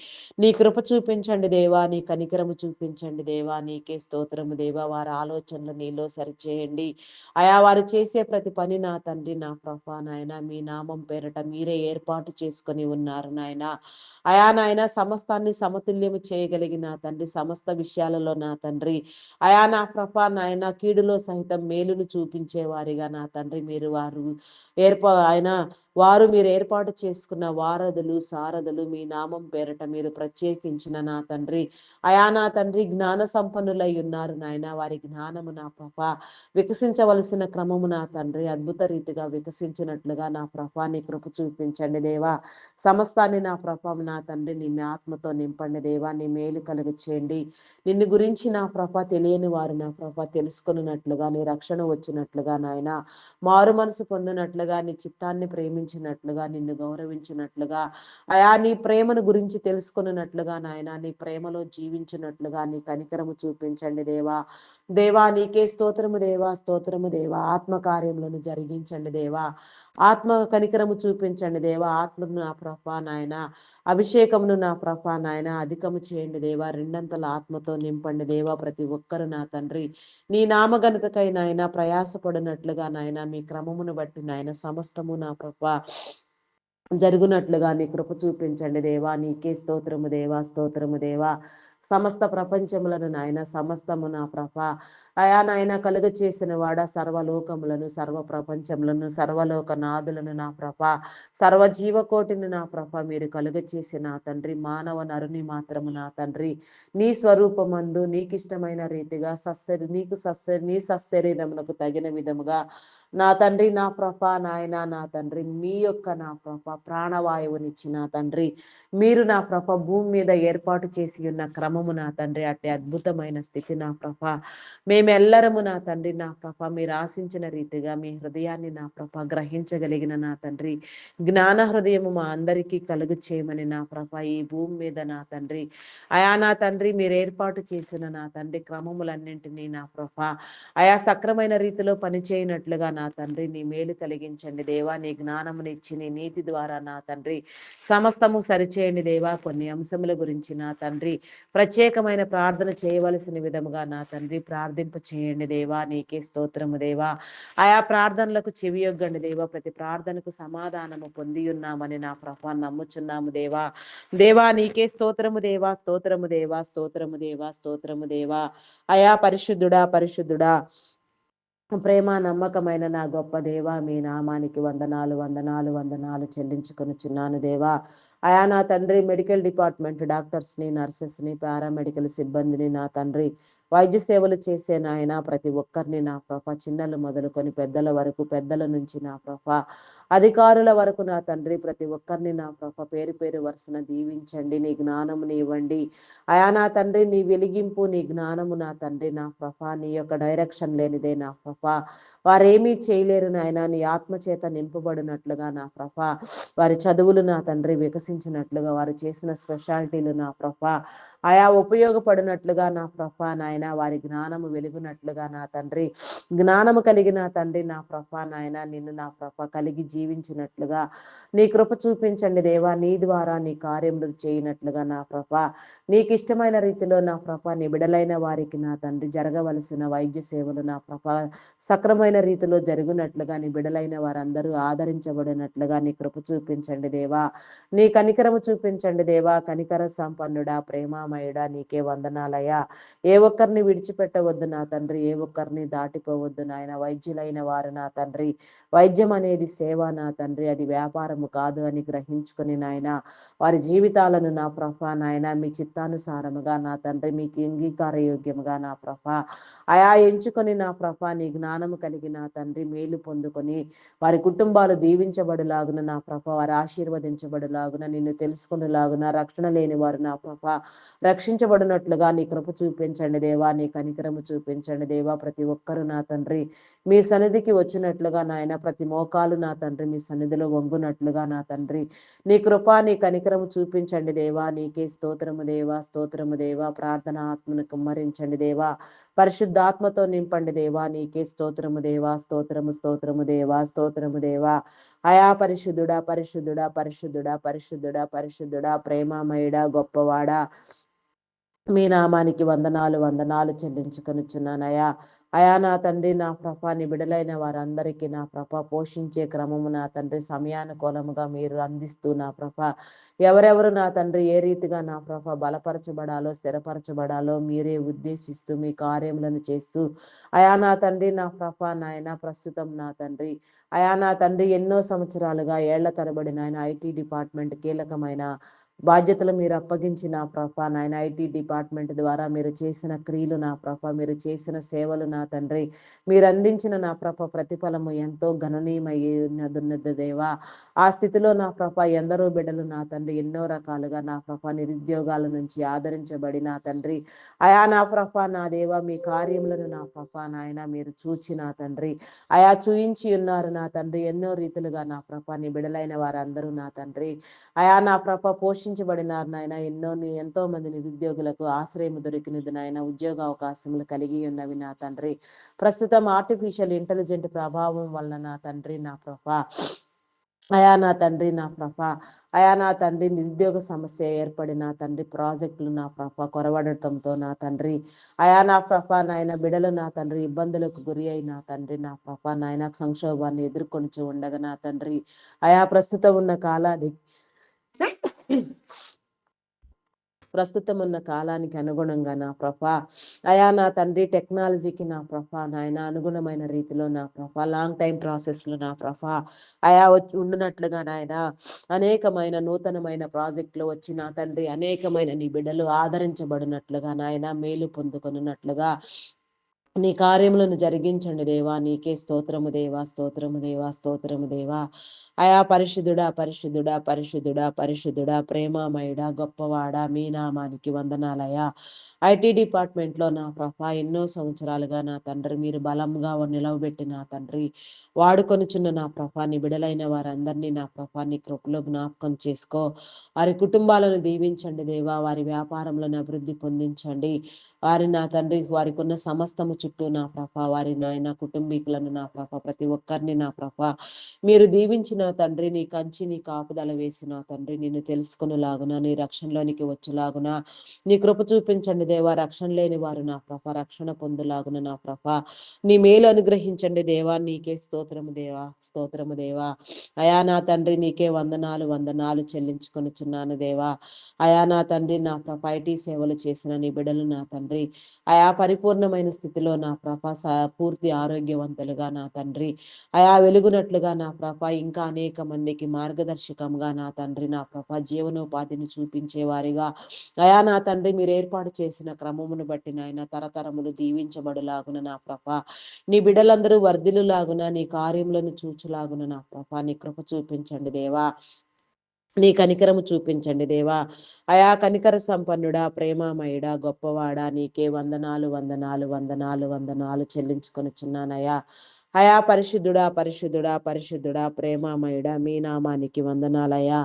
నీ కృప చూపించండి దేవా, నీ కనికరము చూపించండి దేవా. నీకే స్తోత్రము దేవా. వారి ఆలోచనలు నీలో సరిచేయండి అయా. వారు చేసే ప్రతి పని నా తండ్రి నా ప్రభా నాయన మీ నామం పేరట మీరే ఏర్పాటు చేసుకొని ఉన్నారు నాయన అయా నాయన సమస్తాన్ని సమతుల్యము చేయగలిగిన తండ్రి సమస్త విషయాలలో నా తండ్రి అయా నా ప్రభా నాయన కీడులో సహితం మేలును చూపించే వారిగా నా తండ్రి మీరు ఆయన వారు మీరు ఏర్పాటు చేసుకున్న వారధులు సారథులు మీ నామం పేరట మీరు ప్రత్యేకించిన నా తండ్రి అయా నా తండ్రి జ్ఞాన సంపన్నులై ఉన్నారు నాయన. వారి జ్ఞానము నా ప్రభా వికసించవలసిన క్రమము నా తండ్రి అద్భుత రీతిగా వికసించినట్లుగా నా ప్రభా నీ కృప చూపించండి దేవా. సమస్తాన్ని నా ప్రభావం నా తండ్రి నీ ఆత్మతో నింపండి దేవా. నీ మేలు కలుగ చేయండి. నిన్ను గురించి నా ప్రభ తెలియని వారు నా ప్రభ తెలుసుకున్నట్లుగా, నీ రక్షణ వచ్చినట్లుగా నాయన మారు మనసు పొందినట్లుగా, నీ చిత్తాన్ని ప్రేమించి ప్రేమించినట్లుగా, నిన్ను గౌరవించినట్లుగా, అయా నీ ప్రేమను గురించి తెలుసుకున్నట్లుగా నాయన, నీ ప్రేమలో జీవించినట్లుగా నీ కనికరము చూపించండి దేవా. దేవా నీకే స్తోత్రము దేవా, స్తోత్రము దేవా. ఆత్మ కార్యములను జరిగించండి దేవా. ఆత్మ కనికరము చూపించండి దేవా. ఆత్మను నా ప్రభా నాయన, అభిషేకమును నా ప్రభా నాయన అధికము చేయండి దేవా. రెండంతల ఆత్మతో నింపండి దేవా. ప్రతి ఒక్కరు నా తండ్రి నీ నామఘనతకై నాయన ప్రయాసపడినట్లుగా నాయన, మీ క్రమమును బట్టి నాయన సమస్తము నా ప్రభా జరుగునట్లుగా నీ కృప చూపించండి దేవా. నీకే స్తోత్రము దేవా, స్తోత్రము దేవా. సమస్త ప్రపంచములను నాయన, సమస్తము నా ప్రభ అయా నాయన కలుగ చేసిన వాడ, సర్వలోకములను, సర్వ ప్రపంచములను, సర్వలోక నాదులను నా ప్రభ, సర్వజీవకోటిని నా ప్రభ మీరు కలుగ చేసి నా తండ్రి, మానవ నరుని మాత్రము నా తండ్రి నీ స్వరూపమందు నీకిష్టమైన రీతిగా నీ సశరీరమునకు తగిన విధముగా నా తండ్రి, నా ప్రభ నాయన, నా తండ్రి మీ యొక్క నా ప్రభ ప్రాణవాయువునిచ్చి నా తండ్రి, మీరు నా ప్రభ భూమి మీద ఏర్పాటు చేసి ఉన్న క్రమము నా తండ్రి, అట్టి అద్భుతమైన స్థితి నా ప్రభ మేమెల్లరము నా తండ్రి, నా ప్రభ మీరు ఆశించిన రీతిగా మీ హృదయాన్ని నా ప్రభ గ్రహించగలిగిన నా తండ్రి, జ్ఞాన హృదయము మా అందరికీ కలుగు చేయమని నా ప్రభ ఈ భూమి మీద నా తండ్రి అయా నా తండ్రి మీరు ఏర్పాటు చేసిన నా తండ్రి క్రమములన్నింటినీ నా ప్రభ అయా సక్రమైన రీతిలో పనిచేయనట్లుగా నా తండ్రి నీ మేలు కలిగించండి దేవా. నీ జ్ఞానమునిచ్చి నీ నీతి ద్వారా నా తండ్రి సమస్తము సరిచేయండి దేవా. కొన్ని అంశముల గురించి నా తండ్రి ప్రత్యేకమైన ప్రార్థన చేయవలసిన విధముగా నా తండ్రి ప్రార్థింప చేయండి దేవా. నీకే స్తోత్రము దేవా. ఆయా ప్రార్థనలకు చెవియొగ్గండి దేవా. ప్రతి ప్రార్థనకు సమాధానము పొంది ఉన్నామని నా ప్రభా నమ్ముచున్నాము దేవా. దేవా నీకే స్తోత్రము దేవా, స్తోత్రము దేవా, స్తోత్రము దేవా, స్తోత్రము దేవా. అయా పరిశుద్ధుడా, పరిశుద్ధుడా, ప్రేమ నమ్మకమైన నా గొప్ప దేవా, మీ నామానికి వందనాలు, వందనాలు, వందనాలు చెల్లించుకొనుచున్నాను దేవా. అయా నా తండ్రి మెడికల్ డిపార్ట్మెంట్ డాక్టర్స్ని, నర్సెస్ని, పారామెడికల్ సిబ్బందిని నా తండ్రి వైద్య సేవలు చేసే నాయన ప్రతి ఒక్కరిని నా ప్రభ చిన్నలు మొదలుకొని పెద్దల వరకు, పెద్దల నుంచి నా ప్రభ అధికారుల వరకు నా తండ్రి ప్రతి ఒక్కరిని నా ప్రభ పేరు పేరు వరుసన దీవించండి. నీ జ్ఞానముని ఇవ్వండి అయా నా తండ్రి. నీ వెలిగింపు, నీ జ్ఞానము నా తండ్రి నా ప్రభ నీ యొక్క డైరెక్షన్ లేనిదే నా ప్రభ వారేమీ చేయలేరు నాయన. నీ ఆత్మచేత నింపబడినట్లుగా నా ప్రభ వారి చదువులు నా తండ్రి వికసించినట్లుగా, వారు చేసిన స్పెషాలిటీలు నా ప్రభ ఆయా ఉపయోగపడినట్లుగా నా ప్రభ నాయన, వారి జ్ఞానము వెలుగునట్లుగా నా తండ్రి జ్ఞానము కలిగిన తండ్రి నా ప్రభ నాయన, నిన్ను నా ప్రభ కలిగి జీవించినట్లుగా నీ కృప చూపించండి దేవా. నీ ద్వారా నీ కార్యములు చేయనట్లుగా నా ప్రభ నీకు ఇష్టమైన రీతిలో నా ప్రభ నీ బిడలైన వారికి నా తండ్రి జరగవలసిన వైద్య సేవలు నా ప్రభ సక్రమైన రీతిలో జరుగునట్లుగా, నీ బిడలైన వారందరూ ఆదరించబడినట్లుగా నీ కృప చూపించండి దేవా. నీ కనికరము చూపించండి దేవా. కనికర సంపన్నుడా, ప్రేమామయుడా, నీకే వందనాలయ్యా. ఏ ఒక్కరిని విడిచిపెట్టవద్దు నా తండ్రి, ఏ ఒక్కరిని దాటిపోవద్దు నాయన. వైద్యులైన వారు నా తండ్రి వైద్యం అనేది సేవ నా తండ్రి, అది వ్యాపారము కాదు అని గ్రహించుకొని నాయన వారి జీవితాలను నా ప్రభ నాయన మీ చిత్తానుసారముగా నా తండ్రి మీకు అంగీకార యోగ్యముగా నా ప్రభ అయా ఎంచుకొని నా ప్రభ నీ జ్ఞానము కలిగి నా తండ్రి మేలు పొందుకొని వారి కుటుంబాలు దీవించబడులాగున నా ప్రభ, వారు ఆశీర్వదించబడులాగున, నిన్ను తెలుసుకునేలాగున, రక్షణ లేని వారు నా ప్రభ రక్షించబడినట్లుగా నీ కృప చూపించండి దేవా. నీ కనికరము చూపించండి దేవా. ప్రతి ఒక్కరూ నా తండ్రి మీ సన్నిధికి వచ్చినట్లుగా నాయన, ప్రతి మోకాలు నా తండ్రి మీ సన్నిధిలో వంగునట్లుగా నా తండ్రి నీ కృప నీ కనికరము చూపించండి దేవా. నీకే స్తోత్రము దేవా, స్తోత్రము దేవా. ప్రార్థన ఆత్మను కుమ్మరించండి దేవా. పరిశుద్ధాత్మతో నింపండి దేవా. నీకే స్తోత్రము దేవా, స్తోత్రము, స్తోత్రము దేవా, స్తోత్రము దేవా. అయా పరిశుద్ధుడా, పరిశుద్ధుడా, పరిశుద్ధుడా, పరిశుద్ధుడా, పరిశుద్ధుడా, ప్రేమామయుడా, గొప్పవాడా, మీ నామానికి వందనాలు, వందనాలు చెల్లించుకొనుచున్నానయ్యా. అయా నా తండ్రి నా ప్రభ నీ బిడలైన వారందరికీ నా ప్రభ పోషించే క్రమము నా తండ్రి సమయానుకూలముగా మీరు అందిస్తూ నా ప్రభ ఎవరెవరు నా తండ్రి ఏ రీతిగా నా ప్రభ బలపరచబడాలో, స్థిరపరచబడాలో మీరే ఉద్దేశిస్తూ మీ కార్యములను చేస్తూ అయా నా తండ్రి నా ప్రభ నాయన ప్రస్తుతం నా తండ్రి అయా నా తండ్రి ఎన్నో సంవత్సరాలుగా ఏళ్ల తరబడి నాయన ఐటీ డిపార్ట్మెంట్ కీలకమైన బాధ్యతలు మీరు అప్పగించి నా ప్రభ నాయన ఐటీ డిపార్ట్మెంట్ ద్వారా మీరు చేసిన క్రియలు నా ప్రభ, మీరు చేసిన సేవలు నా తండ్రి, మీరు అందించిన నా ప్రభ ప్రతిఫలము ఎంతో గణనీయమయ్యున్నదున్నది దేవా. ఆ స్థితిలో నా ప్రభ ఎందరో బిడ్డలు నా తండ్రి ఎన్నో రకాలుగా నా ప్రభ నిరుద్యోగాల నుంచి ఆదరించబడి నా తండ్రి అయా నా ప్రభ నా దేవ మీ కార్యములను నా ప్రభ నాయన మీరు చూచి నా తండ్రి అయా చూయించి ఉన్నారు నా తండ్రి ఎన్నో రీతులుగా నా ప్రభ నీ బిడలైన వారందరూ నా తండ్రి అయా నా ప్రభ పోషించబడినారు నాయన ఎంతో మంది నిరుద్యోగులకు ఆశ్రయం దొరికినది నాయన ఉద్యోగ అవకాశములు కలిగి ఉన్నవి నా తండ్రి. ప్రస్తుతం ఆర్టిఫిషియల్ ఇంటెలిజెంట్ ప్రభావం వలన నా తండ్రి నా ప్రభ అయా నా తండ్రి నా ప్రభ అయా నా తండ్రి నిరుద్యోగ సమస్య ఏర్పడి నా తండ్రి ప్రాజెక్టులు నా ప్రభ కొరవడటంతో నా తండ్రి అయా నా ప్రభ నాయన బిడలు నా తండ్రి ఇబ్బందులకు గురి అయిన తండ్రి నా ప్రభ నాయన సంక్షోభాన్ని ఎదుర్కొని ఉండగా నా తండ్రి అయా ప్రస్తుతం ఉన్న కాలానికి ప్రస్తుతం ఉన్న కాలానికి అనుగుణంగా నా ప్రభ అయా నా తండ్రి టెక్నాలజీకి నా ప్రభ నాయన అనుగుణమైన రీతిలో నా ప్రభ లాంగ్ టైం ప్రాసెస్లు నా ప్రభ అయా ఉండునట్లుగా నాయన అనేకమైన నూతనమైన ప్రాజెక్టులు వచ్చి నా తండ్రి అనేకమైన నీ బిడ్డలు ఆదరించబడినట్లుగా నాయన మేలు పొందుకొనున్నట్లుగా నీ కార్యములను జరిగించండి దేవా. నీకే స్తోత్రము దేవా, స్తోత్రము దేవా, స్తోత్రము దేవా. అయా పరిశుద్ధుడా పరిశుద్ధుడా పరిశుద్ధుడా పరిశుద్ధుడా ప్రేమమయుడా గొప్పవాడా మీ నామానికి వందనాలయ్యా. ఐటీ డిపార్ట్మెంట్లో నా ప్రభ ఎన్నో సంవత్సరాలుగా నా తండ్రి మీరు బలంగా నిలవబెట్టి నా తండ్రి వాడుకొనుచున్న నా ప్రభ నీ బిడలైన వారందరినీ నా ప్రభ నీ కృపలో జ్ఞాపకం చేసుకో. వారి కుటుంబాలను దీవించండి దేవా. వారి వ్యాపారంలో అభివృద్ధి పొందించండి. వారి నా తండ్రి వారికి ఉన్న సమస్తము చుట్టూ నా ప్రభ వారి నాయన కుటుంబీకులను నా ప్రభ ప్రతి ఒక్కరిని నా ప్రభ మీరు దీవించిన తండ్రి నీ కంచి నీ కాపుదల వేసిన తండ్రి నిన్ను తెలుసుకునేలాగున నీ రక్షణలోనికి వచ్చేలాగున నీ కృప చూపించండి దేవా. రక్షణ లేని వారు నా ప్రభ రక్షణ పొందులాగున నా ప్రభ నీ మేలు అనుగ్రహించండి దేవా. నీకే స్తోత్రము దేవా, స్తోత్రము దేవా. అయా నా తండ్రి నీకే వందనాలు వందనాలు చెల్లించుకొనిచున్నాను దేవా. అయా నా తండ్రి నా ప్రభ ఐటీ సేవలు చేసిన నీ బిడలు నా తండ్రి అయా పరిపూర్ణమైన స్థితిలో నా ప్రభ పూర్తి ఆరోగ్యవంతులుగా నా తండ్రి అయా వెలుగునట్లుగా నా ప్రభ ఇంకా అనేక మందికి మార్గదర్శకంగా నా తండ్రి నా ప్రభ జీవనోపాధిని చూపించే వారిగా అయా నా తండ్రి మీరు ఏర్పాటు చేసిన క్రమమును బట్టి నాయన తరతరములు దీవించబడులాగున నా ప్రభ నీ బిడ్డలందరూ వర్ధిల్లులాగున నీ కార్యములను చూచులాగున నా ప్రభ నీ కృప చూపించండి దేవా. నీ కనికరము చూపించండి దేవా. అయా కనికర సంపన్నుడా ప్రేమమయుడా గొప్పవాడా నీకే వందనాలు వందనాలు వందనాలు వందనాలు చెల్లించుకొనిచున్నానయ్యా. అయా పరిశుద్ధుడా పరిశుద్ధుడా పరిశుద్ధుడా ప్రేమమయుడా మీ నామానికి వందనాలయ్యా.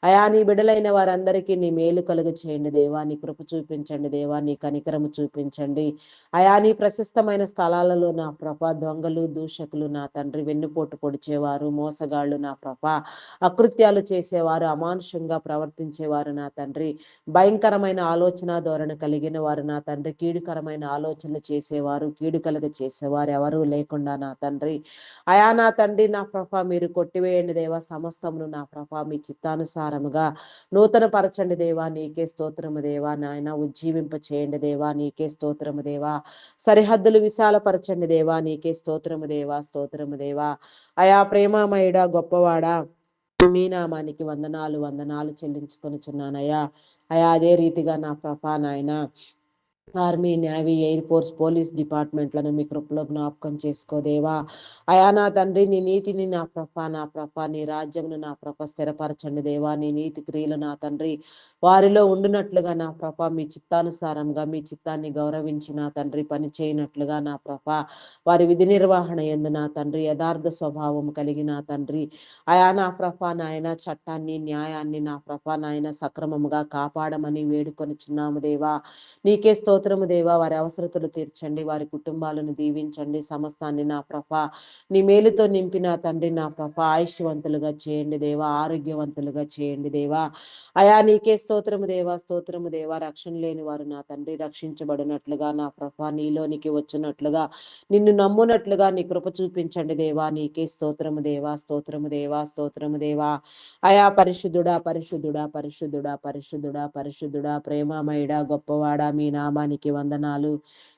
అయా నీ బిడలైన వారందరికీ నీ మేలు కలుగు చేయండి దేవా. నీ కృప చూపించండి దేవా. నీ కనికరము చూపించండి అయా. నీ ప్రశస్తమైన స్థలాలలో నా ప్రభ దొంగలు దూషకులు నా తండ్రి వెన్నుపోటు పొడిచేవారు మోసగాళ్ళు నా ప్రభ అకృత్యాలు చేసేవారు అమానుషంగా ప్రవర్తించేవారు నా తండ్రి భయంకరమైన ఆలోచన ధోరణి కలిగిన వారు నా తండ్రి కీడుకరమైన ఆలోచనలు చేసేవారు కీడు కలుగ చేసేవారు ఎవరూ లేకుండా నా తండ్రి అయా నా తండ్రి నా ప్రభ మీరు కొట్టివేయండి దేవా. సమస్తమును నా ప్రభ మీ చిత్తానుసారముగా నూతన పరచండి దేవా. నీకే స్తోత్రము దేవా. నాయన ఉజ్జీవింప చేయండి దేవా. నీకే స్తోత్రము దేవా. సరిహద్దులు విశాలపరచండి దేవా. నీకే స్తోత్రము దేవా, స్తోత్రము దేవా. అయా ప్రేమమయుడా గొప్పవాడా మీ నామానికి వందనాలు వందనాలు చెల్లించుకొనిచున్నానయ్యా. అయా అదే రీతిగా నా ప్రభ నాయన army navy air force police డిపార్ట్మెంట్లను మీ కృపలో జ్ఞాపకం చేసుకోదేవా. అయా నా తండ్రి నీ నీతిని నా ప్రభ నీ రాజ్యమును నా ప్రభ స్థిరపరచండి దేవా. నీ నీతి క్రియలు నా తండ్రి వారిలో ఉండునట్లుగా నా ప్రభ మీ చిత్తానుసారంగా మీ చిత్తాన్ని గౌరవించి నా తండ్రి పని చేయనట్లుగా నా ప్రభ వారి విధి నిర్వహణ ఎందు నా తండ్రి యథార్థ స్వభావం కలిగి నా తండ్రి అయా నా ప్రభ నాయన చట్టాన్ని న్యాయాన్ని నా ప్రభ నాయన సక్రమముగా కాపాడమని వేడుకొనిచున్నాము దేవా. నీకే స్తోత్రము దేవా. వారి అవసరతలు తీర్చండి. వారి కుటుంబాలను దీవించండి. సమస్తాన్ని నా ప్రభ నీ మేలుతో నింపిన తండ్రి నా ప్రభ ఆయుష్వంతులుగా చేయండి దేవా. ఆరోగ్యవంతులుగా చేయండి దేవా. అయా నీకే స్తోత్రము దేవా, స్తోత్రము దేవా. రక్షణ లేని వారు నా తండ్రి రక్షించబడినట్లుగా నా ప్రభ నీలోనికి వచ్చినట్లుగా నిన్ను నమ్మునట్లుగా నీ కృప చూపించండి దేవా. నీకే స్తోత్రము దేవా, స్తోత్రము దేవా, స్తోత్రము దేవా. అయా పరిశుద్ధుడా పరిశుద్ధుడా పరిశుద్ధుడా పరిశుద్ధుడా పరిశుద్ధుడా ప్రేమమయుడా గొప్పవాడా మీ నామాన్ని నామానికి వందనాలు.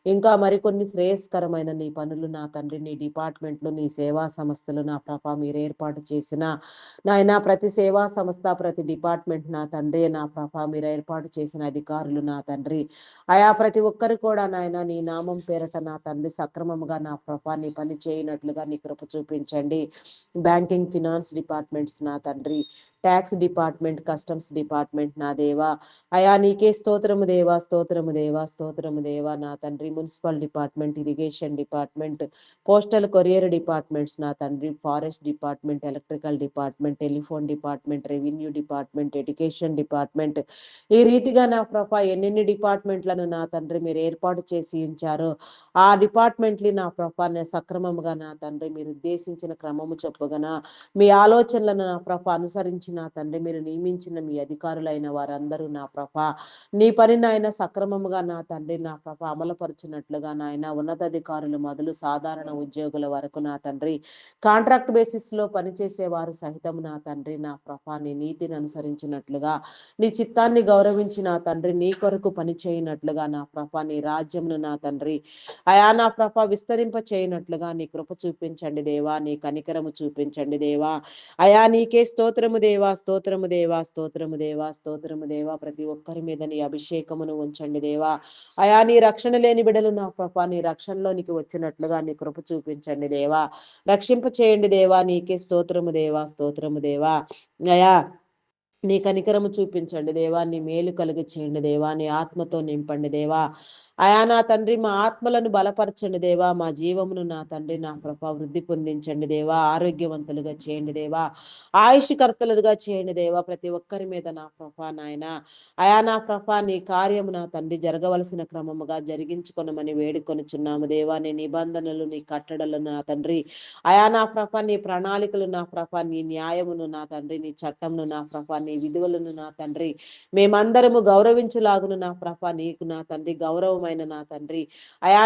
ఇంకా మరికొన్ని శ్రేయస్కరమైన నీ పనులు నా తండ్రి, నీ డిపార్ట్మెంట్లు, నీ సేవా సంస్థలు నా ప్రభ మీరు ఏర్పాటు చేసిన నాయన ప్రతి సేవా సంస్థ, ప్రతి డిపార్ట్మెంట్ నా తండ్రి, నా ప్రభ మీరు ఏర్పాటు చేసిన అధికారులు నా తండ్రి, ప్రతి ఒక్కరు కూడా నాయన నీ నామం పేరట నా తండ్రి సక్రమముగా నా ప్రభ నీ పని చేయనట్లుగా నీ కృప చూపించండి. బ్యాంకింగ్, ఫినాన్స్ డిపార్ట్మెంట్స్ నా తండ్రి, ట్యాక్స్ డిపార్ట్మెంట్, కస్టమ్స్ డిపార్ట్మెంట్ నా దేవా, నీకే స్తోత్రము దేవా, స్తోత్రము దేవా, స్తోత్రము దేవా నా తండ్రి, municipal department, irrigation department, postal courier departments నా తండ్రి, forest department, electrical department, telephone department, revenue department, education department, ఈ రీతిగా నా ప్రభ ఎన్నెన్ని డిపార్ట్మెంట్లను నా తండ్రి మీరు ఏర్పాటు చేసి ఉంచారో ఆ డిపార్ట్మెంట్లు నా ప్రభ సక్రమముగా నా తండ్రి మీరు ఉద్దేశించిన క్రమము చొప్పుగన మీ ఆలోచనలను నా ప్రభ అనుసరించి నా తండ్రి మీరు నియమించిన మీ అధికారులైన వారందరూ నా ప్రభ నీ పని నాయన సక్రమముగా నా తండ్రి నా ప్రభ అమలుపరుచినట్లుగా నాయన ఉన్నతాధికారులు మొదలు సాధారణ ఉద్యోగుల వరకు నా తండ్రి కాంట్రాక్ట్ బేసిస్ లో పనిచేసే వారు సహితం నా తండ్రి నా ప్రభ నీ నీతిని అనుసరించినట్లుగా నీ చిత్తాన్ని గౌరవించి నా తండ్రి నీ కొరకు పని చేయనట్లుగా నా ప్రభ నీ రాజ్యమును నా తండ్రి నా ప్రభ విస్తరింప చేయనట్లుగా నీ కృప చూపించండి దేవా, నీ కనికరము చూపించండి దేవా. నీకే స్తోత్రము దేవా, స్తోత్రము దేవా, స్తోత్రము దేవా, స్తోత్రము దేవా. ప్రతి ఒక్కరి మీద నీ అభిషేకమును ఉంచండి దేవా. నీ రక్షణ లేని బిడలు నా ప్రభ నీ రక్షణలోనికి వచ్చినట్లుగా నీ కృప చూపించండి దేవా. రక్షింప చేయండి దేవా, నీకే స్తోత్రము దేవా, స్తోత్రము దేవా. అయా నీ కనికరము చూపించండి దేవా, నీ మేలు కలుగ చేయండి దేవా, నీ ఆత్మతో నింపండి దేవా. నా తండ్రి మా ఆత్మలను బలపరచండి దేవా, మా జీవమును నా తండ్రి నా ప్రభ వృద్ధి పొందించండి దేవా, ఆరోగ్యవంతులుగా చేయండి దేవా, ఆయుష్కర్తలుగా చేయండి దేవా. ప్రతి ఒక్కరి మీద నా ప్రభ నాయన నా ప్రభ నీ కార్యము నా తండ్రి జరగవలసిన క్రమముగా జరిగించుకొనమని వేడుకొనుచున్నాము దేవా. నీ నిబంధనలు, నీ కట్టడలు నా తండ్రి నా ప్రభ నీ ప్రణాళికలు నా ప్రభ నీ న్యాయమును నా తండ్రి నీ చట్టమును నా ప్రభ నీ విధువులను నా తండ్రి మేమందరము గౌరవించులాగును నా ప్రభ నీకు నా తండ్రి గౌరవమైన నా తండ్రి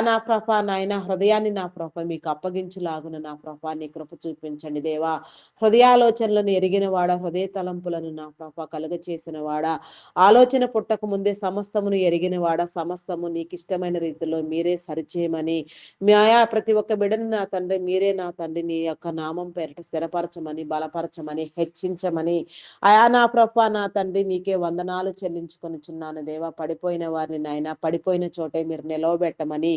నా ప్రభ నాయన హృదయాన్ని నా ప్రభ మీకు అప్పగించులాగును నా ప్రభ నీ కృప చూపించండి దేవా. హృదయాలోచనలను ఎరిగిన వాడ, హృదయ తలంపులను నా ప్రభ కలుగ చేసిన వాడ, ఆలోచన పుట్టక ముందే సమస్తమును ఎరిగిన వాడ, సమస్తము నీకు ఇష్టమైన రీతిలో మీరే సరిచేయమని మీ ప్రతి ఒక్క బిడ్డను నా తండ్రి మీరే నా తండ్రి నీ యొక్క నామం పేరిట స్థిరపరచమని, బలపరచమని, హెచ్చించమని నా ప్రభ నా తండ్రి నీకే వందనాలు చెల్లించుకొనుచున్నాను దేవా. పడిపోయిన వారిని నాయన పడిపోయిన చోటే మీరు నిలవబెట్టమని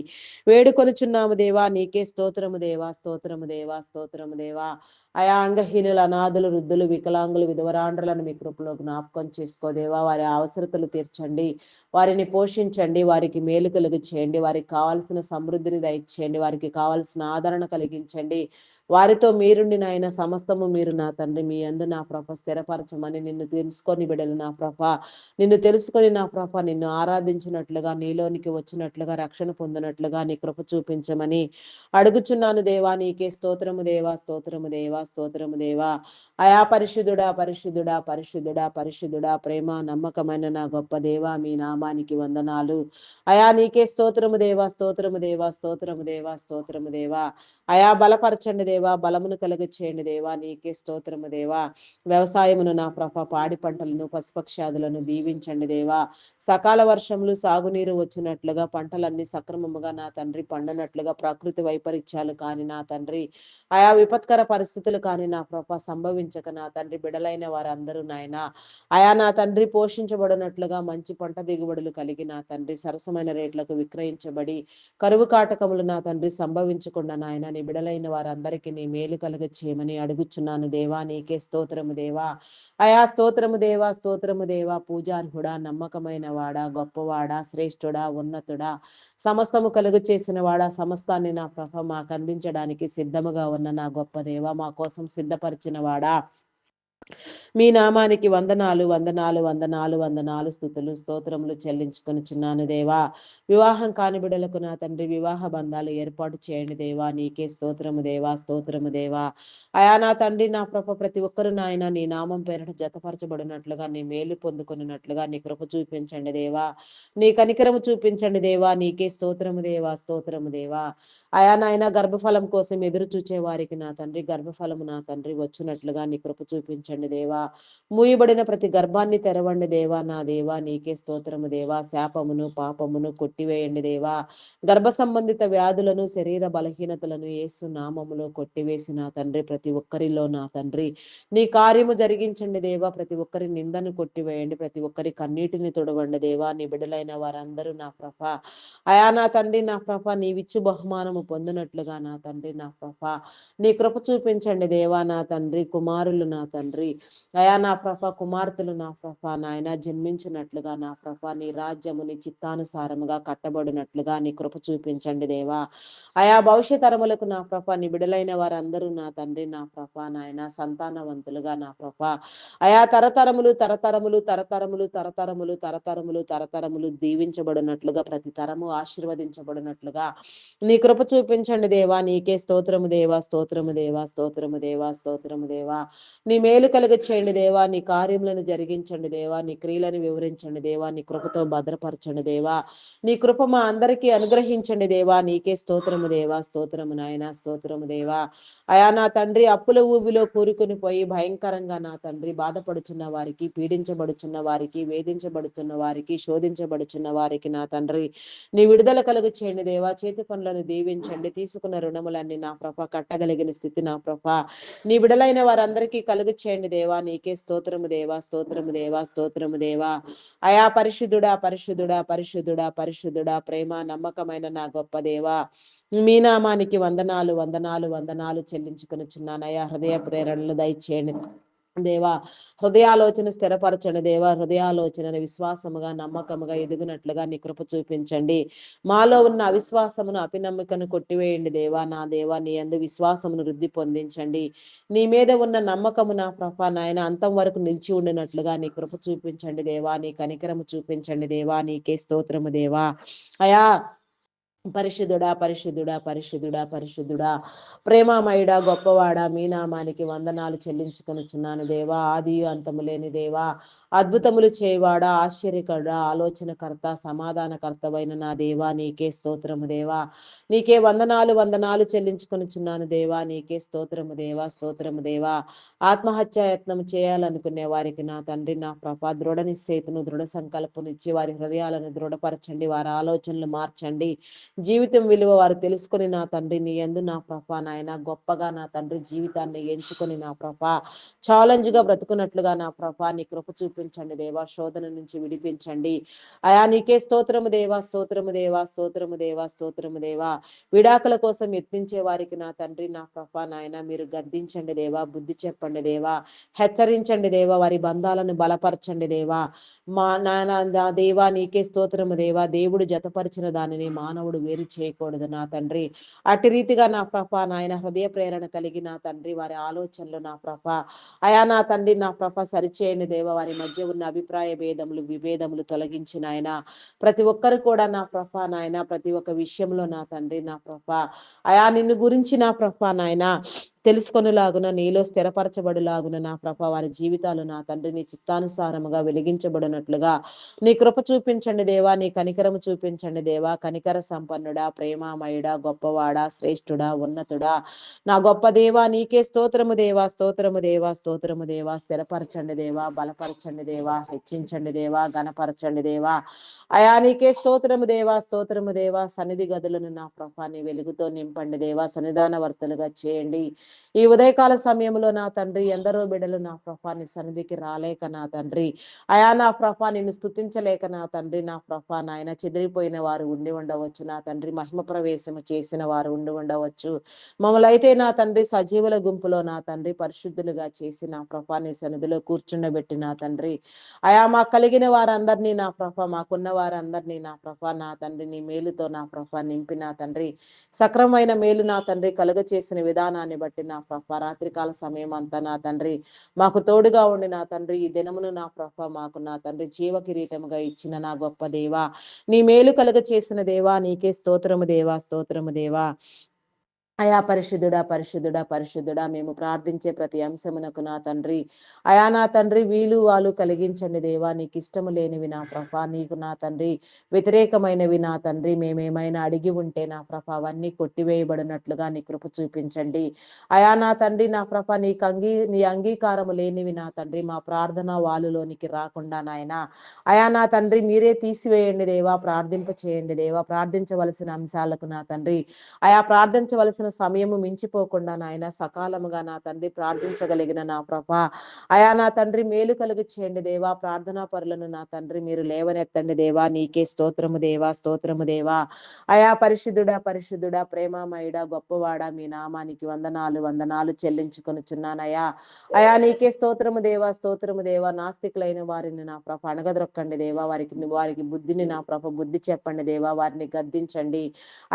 వేడుకొనుచున్నాము దేవా. నీకే స్తోత్రము దేవా, స్తోత్రము దేవా, స్తోత్రము దేవా. అంగహీనులు, అనాథులు, వృద్ధులు, వికలాంగులు, విధవరాండ్రులను మీ కృపలో జ్ఞాపకం చేసుకోదేవా. వారి అవసరతలు తీర్చండి, వారిని పోషించండి, వారికి మేలు కలుగు చేయండి, వారికి కావాల్సిన సమృద్ధిని దయచేయండి, వారికి కావాల్సిన ఆదరణ కలిగించండి. వారితో మీరుండి నాయన సమస్తము మీరు నా తండ్రి మీ యందు నా ప్రభ స్థిరపరచమని నిన్ను తెలుసుకొని బిడలు నా ప్రభ నిన్ను తెలుసుకొని నా ప్రభ నిన్ను ఆరాధించినట్లుగా, నీలోనికి వచ్చినట్లుగా, రక్షణ పొందినట్లుగా నీ కృప చూపించమని అడుగుచున్నాను దేవా. నీకే స్తోత్రము దేవా, స్తోత్రము దేవా, స్తోత్రము దేవా. పరిశుద్ధుడా, పరిశుద్ధుడా, పరిశుద్ధుడా, పరిశుద్ధుడా, ప్రేమ నమ్మకమైన నా గొప్ప దేవా, మీ నామానికి వందనాలు. నీకే స్తోత్రము దేవా, స్తోత్రము దేవా, స్తోత్రము దేవా, స్తోత్రము దేవా. బలపరచండి దేవా, బలమును కలుగ చేయండి దేవా. నీకే స్తోత్రము దేవా. వ్యవసాయమును నా ప్రభ పాడి పంటలను, పశుపక్షాదులను దీవించండి దేవా. సకాల వర్షములు, సాగునీరు వచ్చినట్లుగా, పంటలన్నీ సక్రమముగా నా తండ్రి పండనట్లుగా, ప్రకృతి వైపరీత్యాలు కాని నా తండ్రి విపత్కర పరిస్థితులు కాని నా ప్రభ సంభవించక నా తండ్రి బిడలైన వారందరూ నాయన నా తండ్రి పోషించబడినట్లుగా మంచి పంట దిగుబడులు కలిగి నా తండ్రి సరసమైన రేట్లకు విక్రయించబడి కరువు కాటకములు నా తండ్రి సంభవించకుండా నాయన నీ బిడలైన వారందరికీ నీ మేలు కలుగ చేయమని అడుగుచున్నాను దేవా. నీకే స్తోత్రము దేవా. స్తోత్రము దేవా, స్తోత్రము దేవా. పూజార్హుడా, నమ్మకమైన వాడా, గొప్పవాడా, శ్రేష్ఠుడా, ఉన్నతుడా, సమస్తము కలుగు చేసిన వాడా, సమస్తాన్ని నా ప్రభ మాకు అందించడానికి సిద్ధముగా ఉన్న నా గొప్ప దేవా, మా కోసం సిద్ధపరిచిన వాడా, మీ నామానికి వందనాలు, వందనాలు, వందనాలు, వందనాలు, స్తుతులు, స్తోత్రములు చెల్లించుకొనుచున్నాను దేవా. వివాహం కాని బిడలకు నా తండ్రి వివాహ బంధాలు ఏర్పాటు చేయండి దేవా. నీకే స్తోత్రము దేవా, స్తోత్రము దేవా. నా తండ్రి నా ప్రభ ప్రతి ఒక్కరు నాయన నీ నామం పేరిట జతపరచబడినట్లుగా, నీ మేలు పొందుకున్నట్లుగా నీ కృప చూపించండి దేవా. నీ కనికరము చూపించండి దేవా. నీకే స్తోత్రము దేవా, స్తోత్రము దేవా. నాయన గర్భఫలం కోసం ఎదురు చూచే వారికి నా తండ్రి గర్భఫలము నా తండ్రి వచ్చినట్లుగా నీ కృప చూపించండి దీవించండి దేవా. మూయబడిన ప్రతి గర్భాన్ని తెరవండి దేవా. నా దేవా నీకే స్తోత్రము దేవా. శాపమును పాపమును కొట్టివేయండి దేవా. గర్భ సంబంధిత వ్యాధులను శరీర బలహీనతలను యేసు నామములో కొట్టివేసి నా తండ్రి ప్రతి ఒక్కరిలో నా తండ్రి నీ కార్యము జరిగించండి దేవా. ప్రతి ఒక్కరి నిందను కొట్టివేయండి. ప్రతి ఒక్కరి కన్నీటిని తుడవండి దేవా. నీ బిడ్డలైన వారందరూ నా ప్రభ అయా నా తండ్రి నా ప్రభ నీవిచ్చు బహుమానము పొందినట్లుగా నా తండ్రి నా ప్రభ నీ కృప చూపించండి దేవా. నా తండ్రి కుమారులు నా తండ్రి అయా నా ప్రభ కుమార్తెలు నా ప్రభ నాయన జన్మించినట్లుగా నా ప్రభ నీ రాజ్యము నీ చిత్తానుసారముగా కట్టబడినట్లుగా నీ కృప చూపించండి దేవా. అయా భవిష్య తరములకు నా ప్రభ నీ బిడలైన వారందరూ నా తండ్రి నా ప్రభ నాయన సంతానవంతులుగా నా ప్రభ అయా తరతరములు తరతరములు తరతరములు తరతరములు తరతరములు తరతరములు దీవించబడినట్లుగా ప్రతి తరము ఆశీర్వదించబడినట్లుగా నీ కృప చూపించండి దేవా. నీకే స్తోత్రము దేవా. స్తోత్రము దేవా. స్తోత్రము దేవా. స్తోత్రము దేవా. నీ మేలు కలుగ చేయండి దేవా. నీ కార్యములను జరిగించండి దేవా. నీ క్రియలను వివరించండి దేవా. నీ కృపతో భద్రపరచండి దేవా. నీ కృప మా అందరికీ అనుగ్రహించండి దేవా. నీకే స్తోత్రము దేవా. స్తోత్రము నాయన. స్తోత్రము దేవా. అయా నా తండ్రి అప్పుల ఊబిలో కూరుకుని పోయి భయంకరంగా నా తండ్రి బాధపడుచున్న వారికి పీడించబడుచున్న వారికి వేధించబడుతున్న వారికి శోధించబడుచున్న వారికి నా తండ్రి నీ విడుదల కలుగు చేయండి దేవా. చేతి పనులను దీవించండి. తీసుకున్న రుణములన్నీ నా ప్రభ కట్టగలిగిన స్థితి నా ప్రభ నీ విడలైన వారందరికీ కలుగు చేయండి దేవా. నీకే స్తోత్రము దేవా. స్తోత్రము దేవా. స్తోత్రము దేవా. అయా పరిశుద్ధుడా పరిశుద్ధుడా పరిశుద్ధుడా పరిశుద్ధుడా ప్రేమ నమ్మకమైన నా గొప్ప దేవా. మీ నామానికి వందనాలు వందనాలు వందనాలు చెల్లించుకొనిచున్నానయ్యా. హృదయ ప్రేరణలు దయచేయండి దేవా. హృదయాలోచన స్థిరపరచండి దేవా. హృదయాలోచనని విశ్వాసముగా నమ్మకముగా ఎదుగునట్లుగా నీ కృప చూపించండి. మాలో ఉన్న అవిశ్వాసమును అపినమ్మికను కొట్టివేయండి దేవా. నా దేవా నీ యందు విశ్వాసమును వృద్ధి పొందించండి. నీ మీద ఉన్న నమ్మకము నా ప్రభ నాయన అంతం వరకు నిలిచి ఉండినట్లుగా నీ కృప చూపించండి దేవా. నీ కనికరము చూపించండి దేవా. నీకే స్తోత్రము దేవా. అయా పరిశుద్ధుడా పరిశుద్ధుడా పరిశుద్ధుడా పరిశుద్ధుడా ప్రేమామయుడా గొప్పవాడా మీ నామానికి వందనాలు చెల్లించుకొనుచున్నాను దేవా. ఆది అంతము లేని దేవా. అద్భుతములు చేయవాడా ఆశ్చర్యకరుడా ఆలోచనకర్త సమాధానకర్తవైన నా దేవా. నీకే స్తోత్రము దేవా. నీకే వందనాలు వందనాలు చెల్లించుకొనుచున్నాను దేవా. నీకే స్తోత్రము దేవా. స్తోత్రము దేవా. ఆత్మహత్యాయత్నం చేయాలనుకునే వారికి నా తండ్రి నా ప్రభ దృఢ నిశ్చయితను దృఢ సంకల్పనిచ్చి వారి హృదయాలను దృఢపరచండి. వారి ఆలోచనలు మార్చండి. జీవితం విలువ వారు తెలుసుకొని నా తండ్రి నీ యందు నా ప్రభ నాయన గొప్పగా నా తండ్రి జీవితాన్ని ఎంచుకొని నా ప్రభ ఛాలెంజ్ గా బ్రతుకున్నట్లుగా నా ప్రభ నీ కృప చూపించండి దేవా. శోధన నుంచి విడిపించండి అయా. నీకే స్తోత్రము దేవా. స్తోత్రము దేవా. స్తోత్రము దేవా. స్తోత్రము దేవా. విడాకుల కోసం యత్నించే వారికి నా తండ్రి నా ప్రభ నాయన మీరు గద్దించండి దేవా. బుద్ధి చెప్పండి దేవా. హెచ్చరించండి దేవా. వారి బంధాలను బలపరచండి దేవా. మా నాయన నా దేవా నీకే స్తోత్రము దేవా. దేవుడు జతపరిచిన దానిని మానవుడు వేరు చేయకూడదు నా తండ్రి. అటు రీతిగా నా ప్రభ నాయన హృదయ ప్రేరణ కలిగి నా తండ్రి వారి ఆలోచనలు నా ప్రభ అయా నా తండ్రి నా ప్రభ సరిచేయండి దేవ. వారి మధ్య ఉన్న అభిప్రాయ భేదములు విభేదములు తొలగించిన ఆయన ప్రతి ఒక్కరు కూడా నా ప్రభ నాయన ప్రతి ఒక్క విషయంలో నా తండ్రి నా ప్రభ అయా నిన్ను గురించి నా ప్రభ నాయన తెలుసుకొనిలాగున నీలో స్థిరపరచబడులాగున నా ప్రభ వారి జీవితాలు నా తండ్రి నీ చిత్తానుసారముగా వెలిగించబడినట్లుగా నీ కృప చూపించండి దేవా. నీ కనికరము చూపించండి దేవా. కనికర సంపన్నుడా ప్రేమామయుడా గొప్పవాడా శ్రేష్ఠుడా ఉన్నతుడా నా గొప్ప దేవా. నీకే స్తోత్రము దేవా. స్తోత్రము దేవా. స్తోత్రము దేవా. స్థిరపరచండి దేవా. బలపరచండి దేవా. హెచ్చించండి దేవా. గణపరచండి దేవా. అయా నీకే స్తోత్రము దేవా. స్తోత్రము దేవా. సన్నిధి గదులను నా ప్రభా నీ వెలుగుతో నింపండి దేవా. సన్నిధాన వర్తలుగా చేయండి. ఈ ఉదయకాల సమయంలో నా తండ్రి ఎందరో బిడ్డలు నా ప్రభా నీ సన్నిధికి రాలేక నా తండ్రి అయా నా ప్రభా నిన్ను స్తుతించలేక నా తండ్రి నా ప్రభా నాయన చెదిరిపోయిన వారు ఉండి ఉండవచ్చు నా తండ్రి. మహిమ ప్రవేశము చేసిన వారు ఉండి ఉండవచ్చు. మమ్మల్ని అయితే నా తండ్రి సజీవుల గుంపులో నా తండ్రి పరిశుద్ధులుగా చేసి నా ప్రభా నీ సన్నిధిలో కూర్చుండబెట్టి నా తండ్రి అయా మాకు కలిగిన వారందరినీ నా ప్రభ మాకున్న వారందరినీ నా ప్రభ నా తండ్రి నీ మేలుతో నా ప్రభ నింపి నా తండ్రి సక్రమైన మేలు నా తండ్రి కలుగ చేసిన విధానాన్ని బట్టి నా ప్రభ రాత్రికాల సమయం అంతా నా తండ్రి మాకు తోడుగా ఉండి నా తండ్రి ఈ దినమును నా ప్రభ మాకు నా తండ్రి జీవ కిరీటముగా ఇచ్చిన నా గొప్ప దేవా. నీ మేలు కలుగ చేసిన దేవా. నీకే స్తోత్రము దేవా. స్తోత్రము దేవా. అయా పరిశుద్ధుడా, పరిశుద్ధుడా, పరిశుద్ధుడా, మేము ప్రార్థించే ప్రతి అంశమునకు నా తండ్రి, అయా నా తండ్రి వీలు వాళ్ళు కలిగించండి దేవా. నీకు ఇష్టము లేనివి నా ప్రభ, నీకు నా తండ్రి వ్యతిరేకమైనవి నా తండ్రి మేమేమైనా అడిగి ఉంటే నా ప్రభ అవన్నీ కొట్టివేయబడినట్లుగా నీ కృప చూపించండి. అయా నా తండ్రి నా ప్రభ నీ అంగీకారము లేనివి నా తండ్రి మా ప్రార్థన వాలులోనికి రాకుండా నాయన, అయా నా తండ్రి మీరే తీసివేయండి దేవా. ప్రార్థింప చేయండి దేవా. ప్రార్థించవలసిన అంశాలకు నా తండ్రి, అయా ప్రార్థించవలసిన సమయము మించిపోకుండా నాయన సకాలముగా నా తండ్రి ప్రార్థించగలిగిన నా ప్రభ, అయా నా తండ్రి మేలు కలుగు చేయండి దేవా. ప్రార్థనా పరులను నా తండ్రి మీరు లేవనెత్తండి దేవా. నీకే స్తోత్రము దేవా, స్తోత్రము దేవా. అయా పరిశుద్ధుడా, పరిశుద్ధుడా, ప్రేమమయుడా, గొప్పవాడా, మీ నామానికి వందనాలు వందనాలు చెల్లించుకొనుచున్నానయ్యా. అయా నీకే స్తోత్రము దేవా, స్తోత్రము దేవా. నాస్తికులైన వారిని నా ప్రభ అణగదొక్కండి దేవా. వారికి బుద్ధిని నా ప్రభ బుద్ధి చెప్పండి దేవా. వారిని గద్దించండి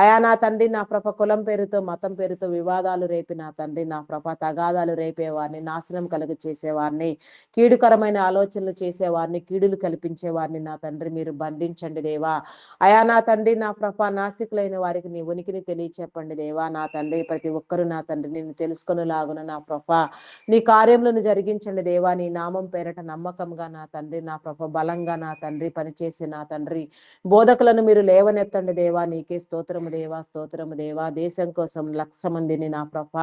అయా నా తండ్రి నా ప్రభ. కులం పేరుతో మతం పేరుతో వివాదాలు రేపి నా తండ్రి నా ప్రభ తగాదాలు రేపేవారిని, నాశనం కలుగు చేసేవారిని, కీడుకరమైన ఆలోచనలు చేసేవారిని, కీడులు కల్పించేవారిని నా తండ్రి మీరు బంధించండి దేవా. అయా నా తండ్రి నా ప్రభ నాస్తికులైన వారికి నీ ఉనికిని తెలియచెప్పండి దేవా. నా తండ్రి ప్రతి ఒక్కరూ నా తండ్రి నిన్ను తెలుసుకొనులాగున నా ప్రభ నీ కార్యములను జరిగించండి దేవా. నీ నామం పేరట నమ్మకంగా నా తండ్రి నా ప్రభ బలంగా నా తండ్రి పనిచేసి నా తండ్రి బోధకులను మీరు లేవనెత్తండి దేవా. నీకే స్తోత్రము దేవా, స్తోత్రము దేవా. దేశం కోసం 1,00,000 మందిని నా ప్రభ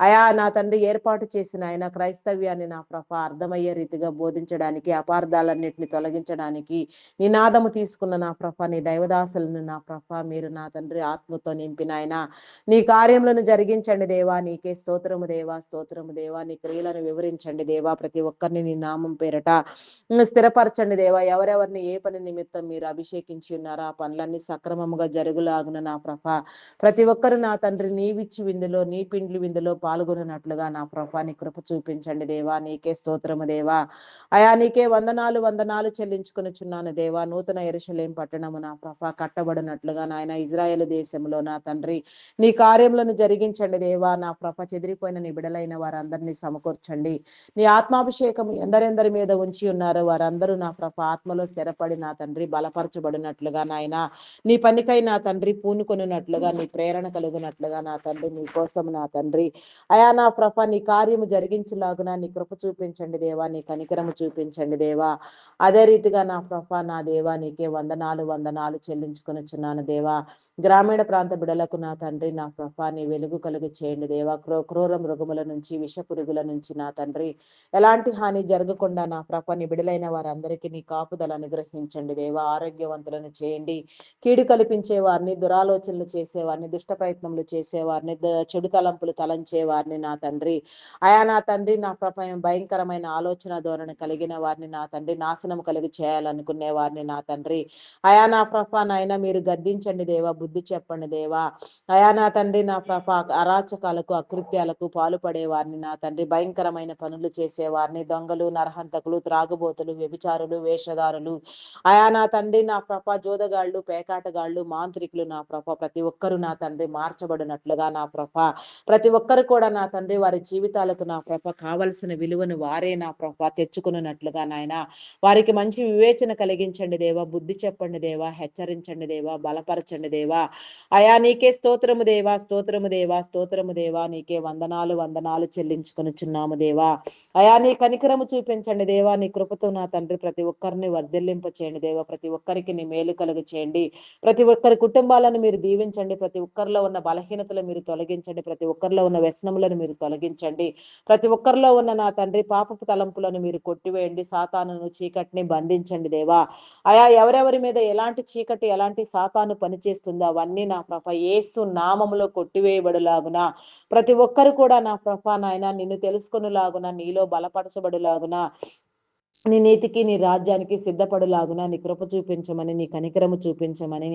అయా నా తండ్రి ఏర్పాటు చేసిన ఆయన క్రైస్తవ్యాన్ని నా ప్రభ అర్థమయ్యే రీతిగా బోధించడానికి, అపార్థాలన్నింటిని తొలగించడానికి నినాదము తీసుకున్న నా ప్రభ నీ దైవదాసులను నా ప్రభ మీరు నా తండ్రి ఆత్మతో నింపిన ఆయన నీ కార్యములను జరిగించండి దేవా. నీకే స్తోత్రము దేవా, స్తోత్రము దేవా. నీ క్రియలను వివరించండి దేవా. ప్రతి ఒక్కరిని నీ నామం పేరట స్థిరపరచండి దేవా. ఎవరెవరిని ఏ పని నిమిత్తం మీరు అభిషేకించి ఉన్నారో ఆ పనులన్నీ సక్రమముగా జరుగులాగున నా ప్రభ ప్రతి ఒక్కరు నా తండ్రి నీవిచ్చి విందులో నీ పిండ్లి విందులో పాల్గొనట్లుగా నా ప్రభ నీ కృప చూపించండి దేవా. నీకే స్తోత్రము దేవా. అయా నీకే వందనాలు వందనాలు చెల్లించుకొనుచున్నాను దేవా. నూతన యెరూషలేము పట్టణము నా ప్రభ కట్టబడినట్లుగా నాయన ఇజ్రాయేలు దేశంలో నా తండ్రి నీ కార్యములను జరిగించండి దేవా. నా ప్రభ చెదిరిపోయిన నీ బిడలైన వారందరినీ సమకూర్చండి. నీ ఆత్మాభిషేకం ఎందరెందరి మీద ఉంచి ఉన్నారో వారందరూ నా ప్రభ ఆత్మలో స్థిరపడి నా తండ్రి బలపరచబడినట్లుగా నాయన నీ పనికై నా తండ్రి పూనుకొనున్నట్లుగా నీ ప్రేరణ కలుగునట్లుగా నా తండ్రి నీ కోసం నా తండ్రి అయా నా ప్రభ నీ కార్యము జరిగించులాగున నీ కృప చూపించండి దేవా. నీ కనికరము చూపించండి దేవా. అదే రీతిగా నా ప్రభ నా దేవా నీకే వందనాలు వందనాలు చెల్లించుకొనుచున్నాను దేవా. గ్రామీణ ప్రాంత బిడలకు నా తండ్రి నా ప్రభ నీ వెలుగు కలుగు చేయండి దేవా. క్రూర మృగముల నుంచి విష పురుగుల నుంచి నా తండ్రి ఎలాంటి హాని జరగకుండా నా ప్రభ నీ బిడలైన వారందరికీ నీ కాపుదల అనుగ్రహించండి దేవా. ఆరోగ్యవంతులను చేయండి. కీడు కల్పించే వారిని, దురాలోచనలు చేసేవారిని, దుష్ట ప్రయత్నములు చేసేవారిని, చెడు తలంపులు తలంచేవారిని నా తండ్రి అయా నా తండ్రి నా ప్రభ భయంకరమైన ఆలోచన ధోరణి కలిగిన వారిని నా తండ్రి నాశనం కలిగి చేయాలనుకునే వారిని నా తండ్రి అయా నా ప్రభ నాయన మీరు గద్దించండి దేవా. బుద్ధి చెప్పండి దేవా. అయా నా తండ్రి నా ప్రభ అరాచకాలకు అకృత్యాలకు పాలుపడే వారిని నా తండ్రి భయంకరమైన పనులు చేసేవారిని, దొంగలు, నరహంతకులు, త్రాగుబోతులు, వ్యభిచారులు, వేషధారులు, అయా నా తండ్రి నా ప్రభ జోదగాళ్ళు, పేకాటగాళ్ళు, మాంత్రికులు నా ప్రభ ప్రతి ఒక్కరు నా తండ్రి మార్చబడినట్లుగా నా ప్రభ ప్రతి ఒక్కరు కూడా నా తండ్రి వారి జీవితాలకు నా ప్రభ కావలసిన విలువను వారే నా ప్రభ తెచ్చుకున్నట్లుగా నాయన వారికి మంచి వివేచన కలిగించండి దేవా. బుద్ధి చెప్పండి దేవా. హెచ్చరించండి దేవా. బలపరచండి దేవా. అయా నీకే స్తోత్రము దేవా, స్తోత్రము దేవా, స్తోత్రము దేవా. నీకే వందనాలు వందనాలు చెల్లించుకొనుచున్నాము దేవా. అయా నీ కనికరము చూపించండి దేవా. నీ కృపతో నా తండ్రి ప్రతి ఒక్కరిని వర్ధిల్లింప చేయండి దేవా. ప్రతి ఒక్కరికి నీ మేలు కలుగు చేయండి. ప్రతి ఒక్కరి కుటుంబాలను మీరు దీవించండి. ప్రతి ఒక్కరిలో ఉన్న బలహీనతలు మీరు తొలగించండి. ప్రతి ఒక్కరిలో ఉన్న వ్యసనములను మీరు తొలగించండి. ప్రతి ఒక్కరిలో ఉన్న నా తండ్రి పాపపు తలంపులను మీరు కొట్టివేయండి. సాతానును చీకటిని బంధించండి దేవా. అయా ఎవరెవరి మీద ఎలాంటి చీకటి ఎలాంటి సాతాను పనిచేస్తుందో అవన్నీ నా ప్రభ యేసు నామములో కొట్టివేయబడులాగున ప్రతి ఒక్కరు కూడా నా ప్రభ నాయన నిన్ను తెలుసుకొనులాగున నీలో బలపరచబడులాగున నీ నీతికి నీ రాజ్యానికి సిద్ధపడులాగున నీ కృప చూపించమని, నీ కనికరము చూపించమని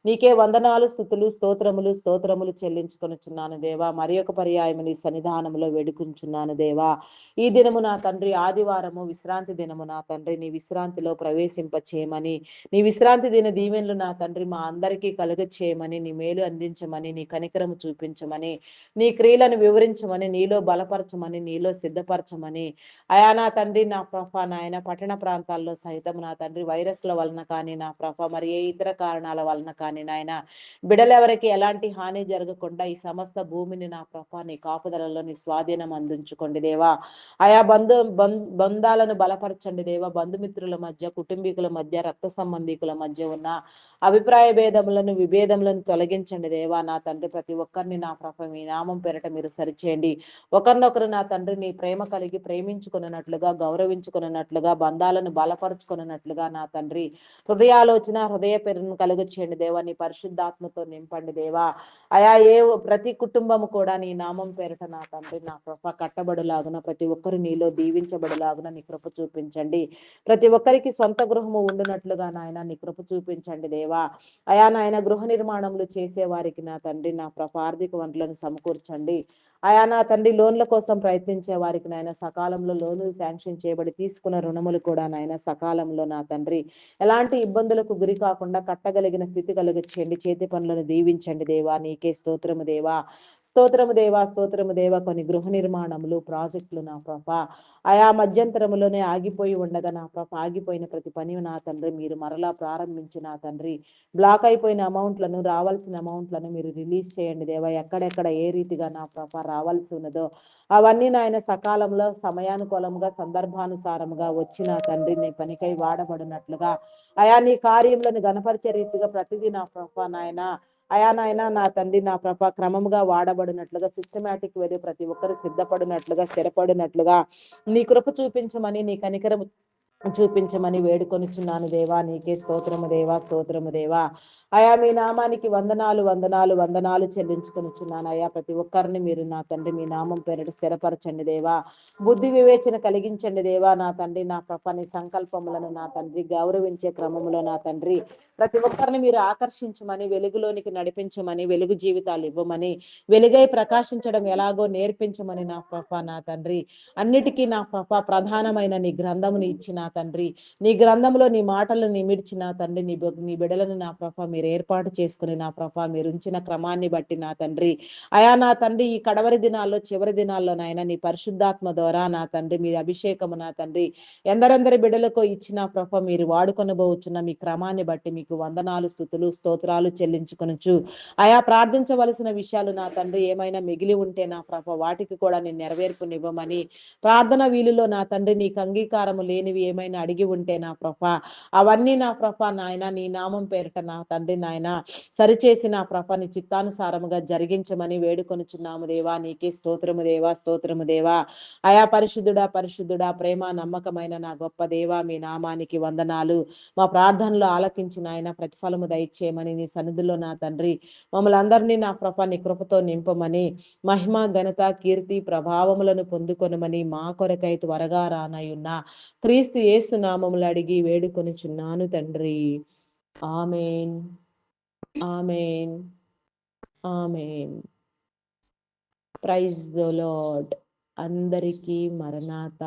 నీకే వందనాలు స్తుతులు స్తోత్రములు స్తోత్రములు చెల్లించుకొనుచున్నాను దేవా. మరి ఒక పర్యాయము నీ సన్నిధానంలో వేడుకుంటున్నాను దేవా. ఈ దినము నా తండ్రి ఆదివారము విశ్రాంతి దినము నా తండ్రి నీ విశ్రాంతిలో ప్రవేశింప చేయమని, నీ విశ్రాంతి దిన దీవెనలు నా తండ్రి మా అందరికీ కలుగ చేయమని, నీ మేలు అందించమని, నీ కనికరము చూపించమని, నీ క్రియలను వివరించమని, నీలో బలపరచమని, నీలో సిద్ధపరచమని అయా నా తండ్రి నా ప్రభ నాయన నాయన పట్టణ ప్రాంతాల్లో సైతం నా తండ్రి వైరస్ల వలన కానీ నా ప్రభ మరి ఏ ఇతర కారణాల వలన కానీ నాయన బిడలెవరికి ఎలాంటి హాని జరగకుండా ఈ సమస్త భూమిని నా ప్రభ నీ కాపుదలలో నీ స్వాధీనం అందించుకోండి దేవా. ఆయా బంధాలను బలపరచండి దేవా. బంధుమిత్రుల మధ్య, కుటుంబీకుల మధ్య, రక్త సంబంధీకుల మధ్య ఉన్న అభిప్రాయ భేదములను విభేదములను తొలగించండి దేవా. నా తండ్రి ప్రతి ఒక్కరిని నా ప్రభ మీ నామం పేరట మీరు సరిచేయండి. ఒకరినొకరు నా తండ్రి నీ ప్రేమ కలిగి ప్రేమించుకున్నట్లుగా, గౌరవించుకున్నట్లుగా, బంధాలను బలపరుచుకున్నట్లుగా నా తండ్రి హృదయాలోచన, హృదయ పేరును కలుగ చేయండి దేవా. నీ పరిశుద్ధాత్మతో నింపండి దేవా. అయా ప్రతి కుటుంబము కూడా నీ నామం పేరట నా తండ్రి నా కృప కట్టబడులాగున, ప్రతి ఒక్కరు నీలో దీవించబడులాగున నీ కృప చూపించండి. ప్రతి ఒక్కరికి సొంత గృహము ఉండునట్లుగా నాయన నీ కృప చూపించండి దేవా. అయా నాయన గృహ నిర్మాణములు చేసే వారికి నా తండ్రి నా ప్రభ ఆర్థిక వనరులను సమకూర్చండి. అయా నా తండ్రి లోన్ల కోసం ప్రయత్నించే వారికి నాయన సకాలంలో లోనులు శాంక్షన్ చేయబడి తీసుకున్న రుణములు కూడా నాయన సకాలంలో నా తండ్రి ఎలాంటి ఇబ్బందులకు గురి కాకుండా కట్టగలిగిన స్థితి చేయండి. చేతి పనులను దీవించండి దేవా. నీకే స్తోత్రము దేవా. స్తోత్రము దేవా. స్తోత్రము దేవా. కొన్ని గృహ నిర్మాణములు ప్రాజెక్టులు నా ప్రభ ఆయా మధ్యంతరములోనే ఆగిపోయి ఉండగా నా ప్రభ ఆగిపోయిన ప్రతి పని నా తండ్రి మీరు మరలా ప్రారంభించి నా తండ్రి బ్లాక్ అయిపోయిన అమౌంట్లను, రావాల్సిన అమౌంట్లను మీరు రిలీజ్ చేయండి దేవా. ఎక్కడెక్కడ ఏ రీతిగా నా ప్రభ రావాల్సి ఉన్నదో అవన్నీ నాయన సకాలంలో సమయానుకూలంగా సందర్భానుసారముగా వచ్చి నా తండ్రి నీ పనికై వాడబడినట్లుగా అయా నీ కార్యములను గణపరిచే రీతిగా ప్రతిదీ నా ప్రభ నాయన అయా నాయన నా తండ్రి నా ప్రభ క్రమముగా వాడబడినట్లుగా సిస్టమేటిక్ వేరే ప్రతి ఒక్కరు సిద్ధపడినట్లుగా స్థిరపడినట్లుగా నీ కృప చూపించమని నీ కనికరము చూపించమని వేడుకొనిచున్నాను దేవా. నీకే స్తోత్రము దేవా. స్తోత్రము దేవా. అయా మీ నామానికి వందనాలు వందనాలు వందనాలు చెల్లించుకొనిచున్నాను. అయా ప్రతి ఒక్కరిని మీరు నా తండ్రి మీ నామం పేరిట స్థిరపరచండి దేవా. బుద్ధి వివేచన కలిగించండి దేవా. నా తండ్రి నా ప్రపని సంకల్పములను నా తండ్రి గౌరవించే క్రమంలో నా తండ్రి ప్రతి ఒక్కరిని మీరు ఆకర్షించమని, వెలుగులోనికి నడిపించమని, వెలుగు జీవితాలు ఇవ్వమని, వెలుగై ప్రకాశించడం ఎలాగో నేర్పించమని నా ప్రభ నా తండ్రి అన్నిటికీ నా ప్రభ ప్రధానమైన నీ గ్రంథముని ఇచ్చి నా తండ్రి నీ గ్రంథంలో నీ మాటలను నిమిడిచి నా తండ్రి నీ బిడలను నా ప్రభ మీరు ఏర్పాటు చేసుకుని నా ప్రభ మీరు ఉంచిన క్రమాన్ని బట్టి నా తండ్రి అయా నా తండ్రి ఈ కడవరి దినాల్లో చివరి దినాల్లో నాయన నీ పరిశుద్ధాత్మ ద్వారా నా తండ్రి మీ అభిషేకము నా తండ్రి ఎందరెందరి బిడలకు ఇచ్చిన ప్రభ మీరు వాడుకొనబోచున్న మీ క్రమాన్ని బట్టి మీకు వందనాలు, స్తుతులు, స్తోత్రాలు చెల్లించుకొనుచు అయా ప్రార్థించవలసిన విషయాలు నా తండ్రి ఏమైనా మిగిలి ఉంటే నా ప్రభ వాటికి కూడా నేను నెరవేర్పునివ్వమని, ప్రార్థన వీలులో నా తండ్రి నీకు అంగీకారము లేనివి ఏమైనా అడిగి ఉంటే నా ప్రభ అవన్నీ నా ప్రభ నాయన నీ నామం పేరిట నా తండ్రి నాయన సరిచేసి నా ప్రభ నీ చిత్తానుసారముగా జరిగించమని వేడుకొనుచున్నాము దేవా. నీకే స్తోత్రము దేవా. స్తోత్రము దేవా. అయా పరిశుద్ధుడా పరిశుద్ధుడా ప్రేమ నమ్మకమైన నా గొప్ప దేవా మీ నామానికి వందనాలు. మా ప్రార్థనలు ఆలకించిన ఆయన ప్రతిఫలము దయచేయమని నీ సన్నిధిలో నా తండ్రి మమ్మల్ని అందరినీ నా ప్రభ నీ కృపతో నింపమని, మహిమ ఘనత కీర్తి ప్రభావములను పొందుకొనమని మా కొరకై త్వరగా రానయున్న క్రీస్తు యేసు నామములు అడిగి వేడుకొనుచున్నాను తండ్రి. Amen. Amen. Amen. Praise the Lord. అందరికీ మరణాత.